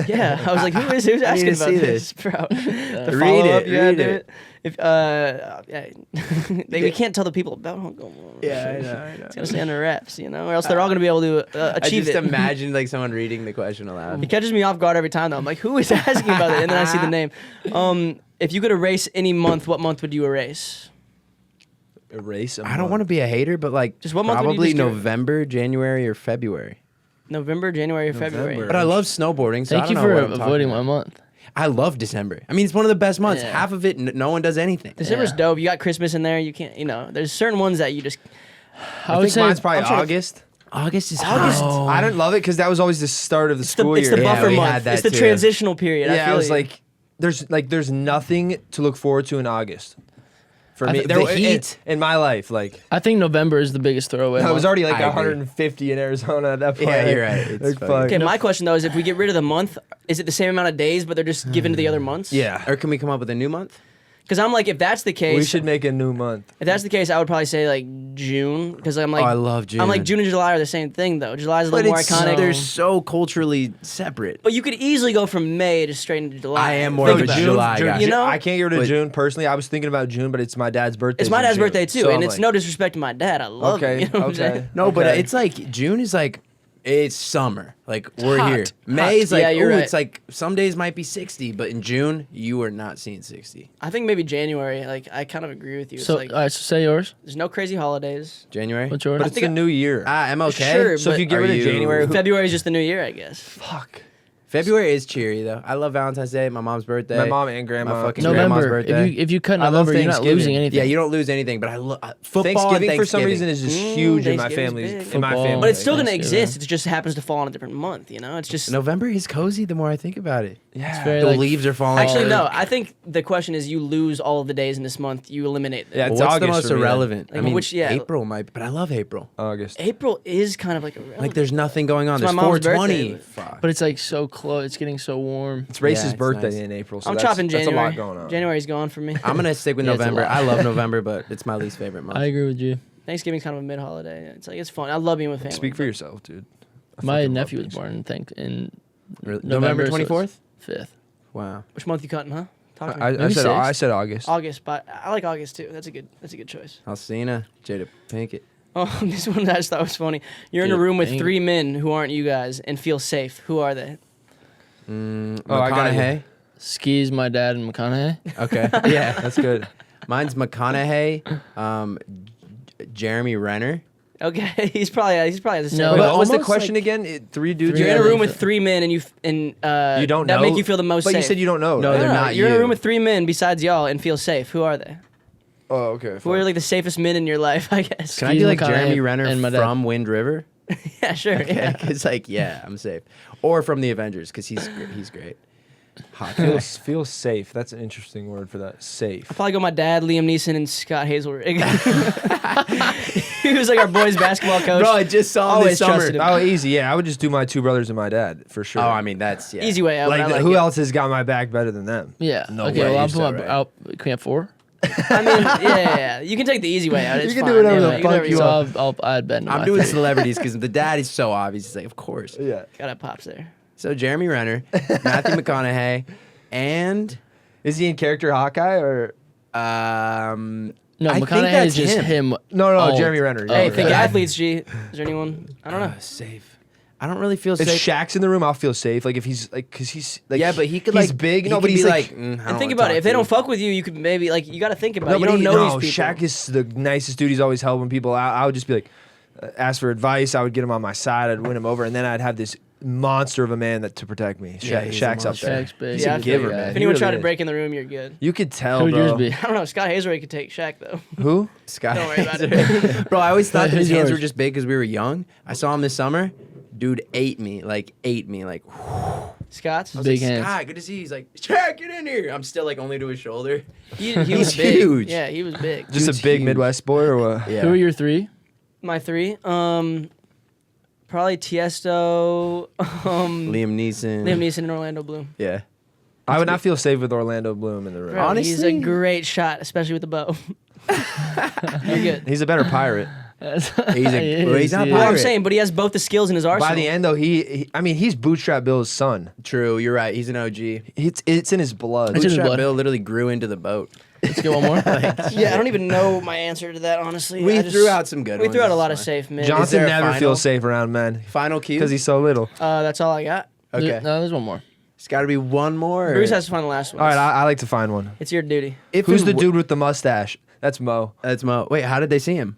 Yeah, I was like, who's I need asking to about see this, bro? The Read follow-up, it, you gotta read do it. If we can't tell the people about Hong Kong. Yeah, I know. It's gonna stay under wraps, or else they're all gonna be able to I achieve just it. imagine like someone reading the question aloud. It catches me off guard every time though. I'm like, who is asking about it? And then I see the name. If you could erase any month, what month would you erase? Erase. I don't want to be a hater, but like Just what month would you probably just do it? November, January, or February. November, January, or February? November. But I love snowboarding, so I Thank you don't know for what I'm talking avoiding about. my month. I love December. I mean, it's one of the best months. Yeah. Half of it, no one does anything. December's Yeah. dope. You got Christmas in there. You can't, there's certain ones that you just. I I would think say mine's probably I'm trying to- August. August is August. hot. I didn't love it because that was always the start of the school it's year. the Yeah, buffer we month. had that It's the too. transitional period. I Yeah, feel I was you. there's nothing to look forward to in August. For I me, think there, the heat. in my life, like I think November is the biggest throwaway. I was month. already like I agree. 150 in Arizona at that point. Yeah, you're right. It's Like, fucking- fuck. Okay, my question though is if we get rid of the month, is it the same amount of days, but they're just given to the other months? Yeah, Or can we come up with a new month? Because I'm like, if that's the case, we should make a new month. if that's the case, I would probably say like June, because I'm like, Oh, I love June. I'm like June and July are the same thing though. July's a But little more it's iconic. they're so culturally separate. But you could easily go from May to straight into July. I am more Think of a about it. July guy. You know? I can't get rid of But- June personally. I was thinking about June, but it's my dad's birthday. It's my dad's birthday too, and I'm it's like, no disrespect to my dad. I love Okay, him. You know what I'm okay. saying? No, but Okay. it's like June is like it's summer. Like we're hot. here. May is like Yeah, you're ooh, right. it's like some days might be 60, but in June you are not seeing 60. I think maybe January. Like I kind of agree with you. It's So, like all right, so say yours. there's no crazy holidays. January. What's yours? But it's think the new year. I'm okay. Sure, So if but you get are rid of you- January, February is just the new year, I guess. fuck. February is cheery though. I love Valentine's Day, my mom's birthday. My mom and grandma. My fucking grandma's November. birthday. If you cut I love November, you're not Thanksgiving. losing anything. Yeah, you don't lose anything, but I love football. Thanksgiving and for some Thanksgiving. reason is just huge in my Thanksgiving's family. big. In my Football. family. But it's still gonna Thanksgiving. exist. It just happens to fall on a different month. It's just. November is cozy the more I think about it. yeah. very The like leaves are falling. Actually, no. I think the question is, you lose all of the days in this month. You eliminate them. Yeah, Well, it's what's the August most for me, then. irrelevant? Like, I mean, which- yeah. April might, but I love April. August. April is kind of like irrelevant. Like there's nothing going on. It's There's my mom's 420. birthday. Fuck. But it's like so close. It's getting so warm. It's Race's it's birthday nice. in April, so I'm that's, chopping that's January. a lot going on. January's gone for me. I'm gonna stick with Yeah, it's a November. lot. I love November, but it's my least favorite month. I agree with you. Thanksgiving's kind of a mid holiday. It's like it's fun. I love being with family. Speak for yourself, dude. I My fucking nephew love was Thanksgiving. born in November November, so 24th. 5th. Wow. Which month you cutting, huh? Talk to me. I Maybe said 6th. I said August. August, but I like August too. That's a good choice. Alcina, Jada Pinkett. Oh, this one I just thought was funny. You're in a Dude, room with dang. 3 men who aren't you guys and feel safe. Who are they? Oh, I got McConaughey. Skis, my dad, and McConaughey. Okay. Yeah, that's good. Mine's McConaughey, Jeremy Renner. Okay, he's probably the same. No, way. but What was the almost question like- again? Three dudes. You're in a Yeah, room like with 3 men and you don't that know. make you feel the most But safe. you said you don't know. No, right? they're not You're in a you. room with 3 men besides y'all and feel safe. Who are they? Oh, okay. Who are like the safest men in your life? I guess. Can I Steve be like McConaughey Jeremy Renner and my dad. from Wind River? Yeah, sure. Yeah. It's like, yeah, I'm safe. Or from the Avengers, because he's great. Hot guy. Feels safe. That's an interesting word for that. Safe. I'll probably go my dad, Liam Neeson, and Scott Hazelrig. He was like our boys basketball coach. Bro, I just saw him Always this summer. trusted him. Oh, easy. Yeah, I would just do my 2 brothers and my dad for sure. Oh, I mean, that's, yeah. Easy way out. like, but I like who it. else has got my back better than them? Yeah. No okay, way, well, I'll you put my. said right. Can we have 4? I mean, yeah. You can take the easy way out. It's You can fine. do whatever Yeah, the you can do fuck you whatever want. So I'll add Ben to I'm my doing thing. celebrities because the dad is so obvious. He's like, of course. Yeah. Gotta have pops there. So Jeremy Renner, Matthew McConaughey, and Is he in character Hawkeye or? No, I think McConaughey that's is just him. him. No, all- Jeremy Renner. Oh, Hey, Yeah. think okay. athletes, G. Is there anyone? I don't know. Safe. I don't really feel If safe. Shaq's in the room, I'll feel safe. Like if he's like, cause he's like, yeah, but he could he's like big. he No, could but he's be like, I And don't think wanna about talk it. If they to don't you. fuck with you, you could maybe like you gotta think about no, it. You but don't he, know no, these people. Shaq is the nicest dude. He's always helping people out. I would just be like, ask for advice. I would get him on my side. I'd win him over, and then I'd have this monster of a man to protect me. Yeah, he's a Shaq's up monster. there. Shaq's big. He's a giver, man. If He anyone really tried to is. break in the room, you're good. You could tell, Who'd bro. yours be? I don't know. Scott Hazelwood could take Shaq though. Who? Scott. Don't worry about it. Bro, I always thought that his Who's hands yours? were just big because we were young. I saw him this summer. Dude ate me. Scott's. I was Big like, hands. Scott, good to see you. He's like, Shaq, get in here. I'm still like only to his shoulder. He He's was big. huge. Yeah, he was big. Just Dude's a big huge. Midwest boy or what? Yeah. Who are your three? My three. Probably Tiesto. Liam Neeson. Liam Neeson and Orlando Bloom. Yeah. I would not feel safe with Orlando Bloom in the room. Bro, he's a Honestly? great shot, especially with the bow. You're good. He's a better pirate. He's not a Well, I'm pirate. saying, but he has both the skills in his arsenal. By the end, though, he's Bootstrap Bill's son. True, you're right. He's an OG. It's in his blood. It's in his Bootstrap blood. Bill literally grew into the boat. Let's get one more. Yeah, I don't even know my answer to that, honestly. We I just- threw out some good We ones. threw out a It's lot of fine. safe mids. Is Johnson there a never final? feels safe around men Final cue? because he's so little. That's all I got. Okay. No, there's one more. It's got to be one more. Bruce has to find the last one. All right, I like to find one. It's your duty. Who's the dude with the mustache? That's Mo. That's Mo. Wait, how did they see him?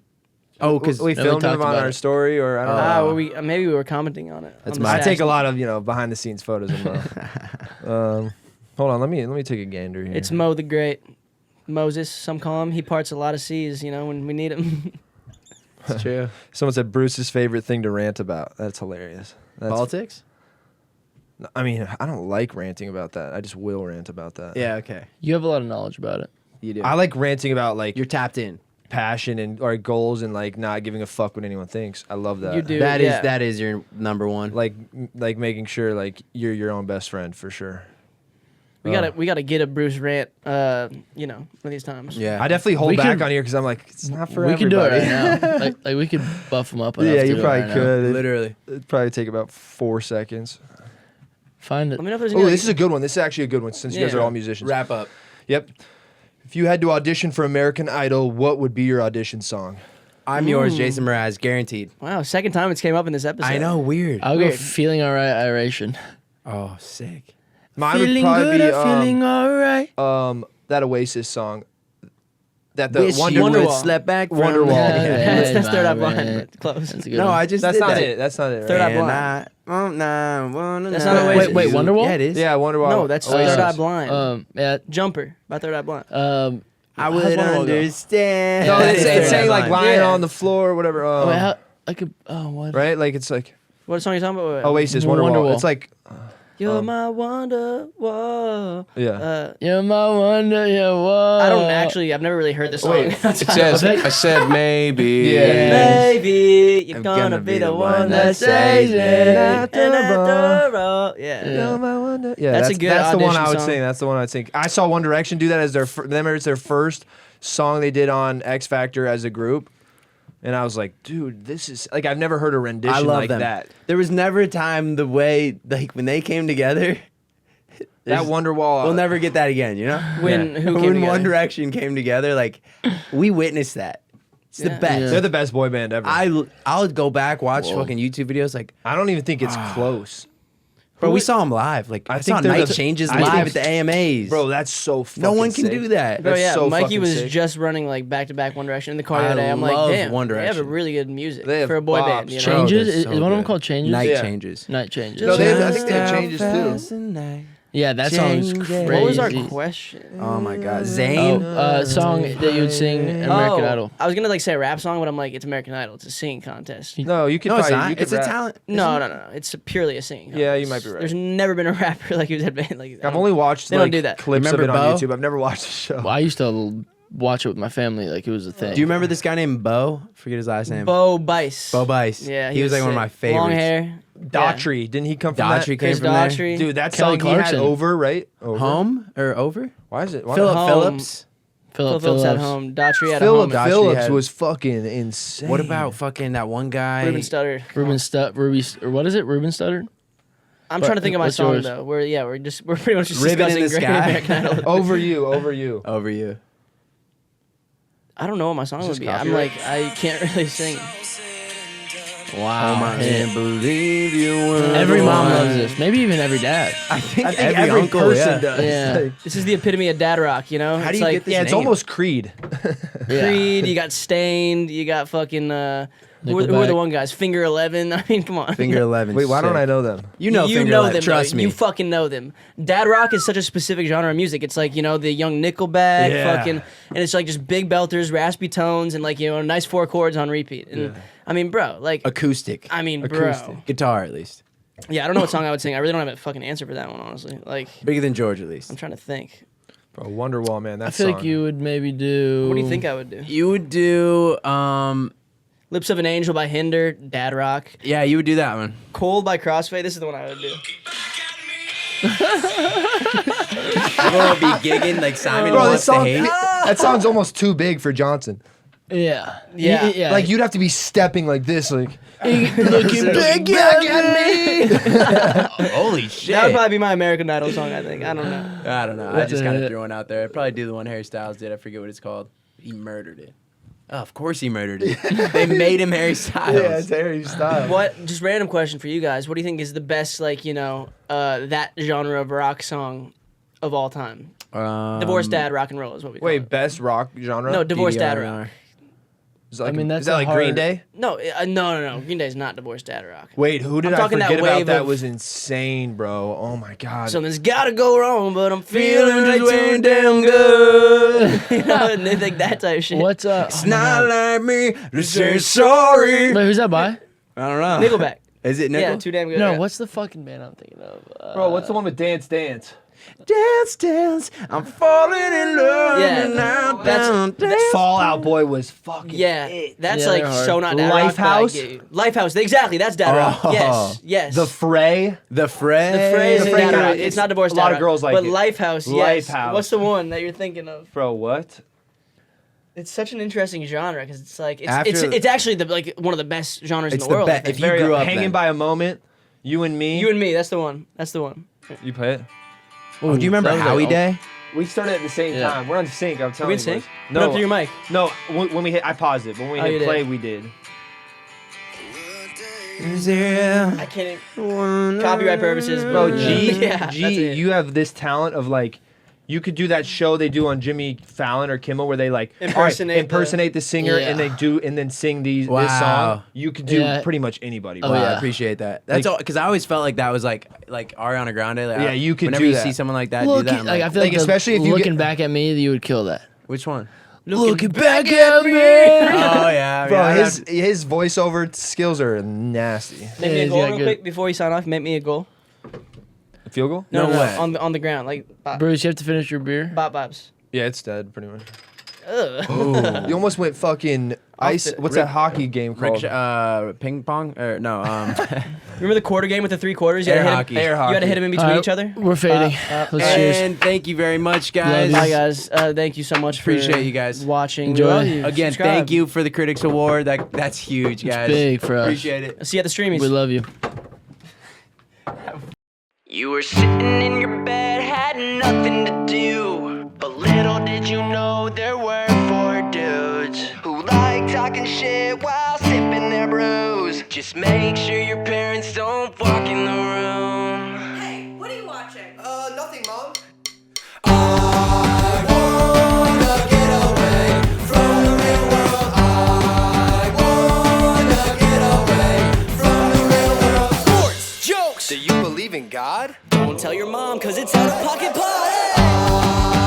Oh, because we No, we filmed talked him on about our it. story, or I don't know. Well, maybe we were commenting on it. That's on the my- I take a stats. lot of behind the scenes photos of Mo. Hold on, let me take a gander here. It's Mo the Great. Moses, some call him. He parts a lot of seas, when we need him. it's true. Someone said Bruce's favorite thing to rant about. That's hilarious. Politics? I mean, I don't like ranting about that. I just will rant about that. Yeah, okay. You have a lot of knowledge about it. You do. I like ranting about You're tapped in. passion and or goals and not giving a fuck what anyone thinks. I love that. You do. That is your number one. Like making sure you're your own best friend for sure. We gotta get a Bruce rant. One of these times. Yeah. I definitely hold We back could- on here because I'm like, it's not for We could do it everybody. right now. like we could buff them up. Enough Yeah, to you do it probably right now. could. Literally. It'd probably take about 4 seconds. Find it. Let me know if there's Oh, any. this is a good one. This is actually a good one since you guys Yeah. are all musicians. Wrap up. Yep. If you had to audition for American Idol, what would be your audition song? I'm yours, Jason Mraz, guaranteed. Wow, second time it's came up in this episode. I know, weird. I'll go Weird. feeling alright. Iration. Oh, sick. Mine would Feeling probably good. be Feeling alright. that Oasis song. That Wish the you would Wonderwall. slept back from Wonderwall. that. That's third eye my blind. man. But close. That's a good No, one. I just That's did not that. it. That's not it. Third Eye Right? Blind. That's not Oasis. Wait, Wonderwall? Yeah, it is. Yeah, Wonderwall. No, that's Oasis. Third Eye Blind. Yeah. Jumper by Third Eye Blind. I would How's Wonderwall go? understand. No, it's Third Eye saying like Blind. lying Yeah. on the floor or whatever. Wait, how, I could. Oh, what? Right? Like it's like What song are you talking about? Oasis, Wonderwall. Wonderwall. It's like You're my wonder. Whoa. yeah. You're my wonder. Yeah. Whoa. I don't actually. I've never really heard the song. It says, I said maybe. Yeah. Baby, you're I'm gonna be the one that saves it. After And all. after all, yeah. You're my wonder. Yeah, That's a good That's the one I audition would song. sing. That's the one I'd sing. I saw One Direction do that as their. It's their first song they did on X Factor as a group, and I was like, dude, this is like I've never heard a rendition I love like them. that. There was never a time the way when they came together. That Wonderwall. We'll never get that again, you know? When who came when together? One Direction came together, like we witnessed that. It's the Yeah. best. Yeah. They're the best boy band ever. I'll go back, watch Whoa. fucking YouTube videos, like, I don't even think it's close, bro, we saw them live. Like, I I think saw they're Night the- Changes I live think- at the AMAs. bro. That's so fucking no one can sick. do that. Bro, That's yeah, so Mikey fucking was sick. just running like back to back One Direction in the car the I other day. I'm like, love damn, One they have a Direction. really good music They have for a boy bops. band. You know? Bro, Changes? they're Is so one of them good. called Changes? Night Yeah. Changes. Night Changes. No, they- I think Just they have how changes too. fast the night- Yeah, that song is Changes. crazy. What was our question? Oh my God, Oh, Zayn. song that you would sing in American Idol. I was gonna like say a rap song, but I'm like, it's American Idol. It's a singing contest. No, you could No, it's probably. not. You could It's a rap. talent. No. It's purely a singing. Yeah, you contest. might be right. There's never been a rapper like who's headband. Like I've only watched They don't do that. clips of it Remember on Bo? YouTube. I've never watched the show. Well, I used to watch it with my family like it was a thing. Do you remember this guy named Bo? Forget his last name. Bo Bice. Bo Bice. Yeah, he was like one of sick. my favorites. Long hair. Daughtry, didn't he come from Daughtry that? came Chris from there. Daughtry. Dude, that Kelly song he had Clarkson. over, right? Over. Home or over? Why is it? Why Philip Home. Phillips. Philip Phillips at home. Daughtry at Philip home. Daughtry Phillips had- was fucking insane. What about fucking that one guy? Ruben Studdard. Or what is it? Ruben Studdard? I'm But trying to think of my what's song yours? though. We're pretty much just Ribbon in discussing the Great Sky. American Idol. Over you, over you. Over you. I don't know what my song would this be. I'm copyright? like, I can't really sing. Wow. I can't believe you were Every the mom one. loves this. Maybe even every dad. I think, I think every uncle person yeah. does. Yeah. Like, This is the epitome of dad rock, you know? How do It's you like get this yeah, it's name? almost Creed. Creed, you got Stained, you got fucking Who are the Nickelback. one guys? Finger 11. I mean, come on. Finger 11. Wait, why don't I know them? You know you Finger know 11. them. Trust though. me. You fucking know them. Dad rock is such a specific genre of music. It's like the young Nickelback, Yeah. fucking, and it's like just big belters, raspy tones, and like nice 4 chords on repeat. And I mean, bro, like Acoustic. I mean, Acoustic. bro. Guitar, at least. Yeah, I don't know what song I would sing. I really don't have a fucking answer for that one, honestly. Like, Bigger than George, at least. I'm trying to think. Bro, Wonderwall, man. That I feel song. like you would maybe do. What do you think I would do? You would do, Lips of an Angel by Hinder, Dad Rock. yeah, you would do that one. Cold by Crossfade. This is the one I would do. Everyone would be gigging like Simon Bro, wants this song, to hate. that song's almost too big for Johnson. Yeah. Yeah. Yeah. Like you'd have to be stepping like this, like looking back at me. Holy shit. That would probably be my American Idol song, I think. I don't know. I don't know. I That's just kind it. of threw one out there. I'd probably do the one Harry Styles did. I forget what it's called. He murdered it. Oh, of course he murdered it. They made him Harry Styles. Harry Styles. What? Just random question for you guys. What do you think is the best, that genre of rock song of all time? Divorce Dad Rock and Roll is what we call Wait, it. best rock genre? No, Divorce Dad DDR. Rock. Is that like, I mean, that's is that a like hard- Green Day? No, no. Green Day's not Divorce Dad Rock. Wait, who did I'm I talking that forget about wave that of- was insane, bro? Oh my god. Something's gotta go wrong, but I'm Feeling feeling just way way too damn good. and they think that type of shit. What's up? It's not like me to say sorry. Wait, who's that by? I don't know. Nickelback. Is it Yeah, Nickel? too damn good. No, Yeah. what's the fucking band I'm thinking of? Bro, what's the one with Dance Dance? Dance, dance. I'm falling in love. Yeah. Now, That's- down, dance. Fall Out Boy was fucking Yeah, that's Yeah, like they're hard. so not Dad Rock. but I Lifehouse? get you. Lifehouse, exactly. That's Dad Rock. Oh. Yes. The Fray. The Fray. The phrase The is Fray Dad kinda- Rock. It's not Divorce a Dad lot of Rock, girls like but it. Lifehouse, yes. Lifehouse. What's the one that you're thinking of? Bro, what? It's such an interesting genre because it's like After- it's actually one of the best genres It's in the world. the I best. think. If you grew up Hanging then. by a Moment, You and Me. You and Me, that's the one. That's the one. You play it? Oh, do you remember that was like- Howie Day? We started at the same Yeah. time. We're on sync. I'm Are telling we you. in sync? boys. Put up to your No, mic. no. When we hit, I paused it. But when we Oh, you hit did. play, we did. Is there I can't one copyright purposes, Bro, but G, yeah, that's G, it. you have this talent of like, you could do that show they do on Jimmy Fallon or Kimmel where they like impersonate the singer Yeah. and then sing this Wow. song. You could do Yeah. pretty much anybody. Oh, bro. Wow, I yeah. appreciate that. That's Like- all because I always felt like that was like Ariana Grande. Like, Yeah, you could whenever do you that. see someone like that, Look, do that. I'm like, I like, feel like, like especially if you looking get- back at me, you would kill that. which one? Looking back at me. Oh yeah, Bro, yeah, his voiceover skills are nasty. Make me Yeah, a he's goal got real good- quick before you sign off. Make me a goal. Field goal? No way. On the ground, like Bruce, you have to finish your beer. bobs. Yeah, it's dead pretty much. Ugh. You almost went fucking ice. the- What's that hockey game called? ping pong or no? Remember the quarter game with the 3 quarters? You Air had to hockey. hit him, Air hockey. You had to hit him in between All right, each other. We're fading. Let's cheers. And thank you very much, guys. Love Hi guys, thank you so much. Appreciate for you guys. watching. Enjoy. We love you. Again, Subscribe. thank you for the Critics Award. That's huge, guys. Big for us. Appreciate it. See you at the streamies. We love you. You were sitting in your bed, had nothing to do. But little did you know there were 4 dudes who like talking shit while sipping their brews. Just make sure your parents don't walk in the room. Hey, what are you watching? Nothing, Mom. Do you believe in God? Don't tell your mom, cause it's out of pocket party.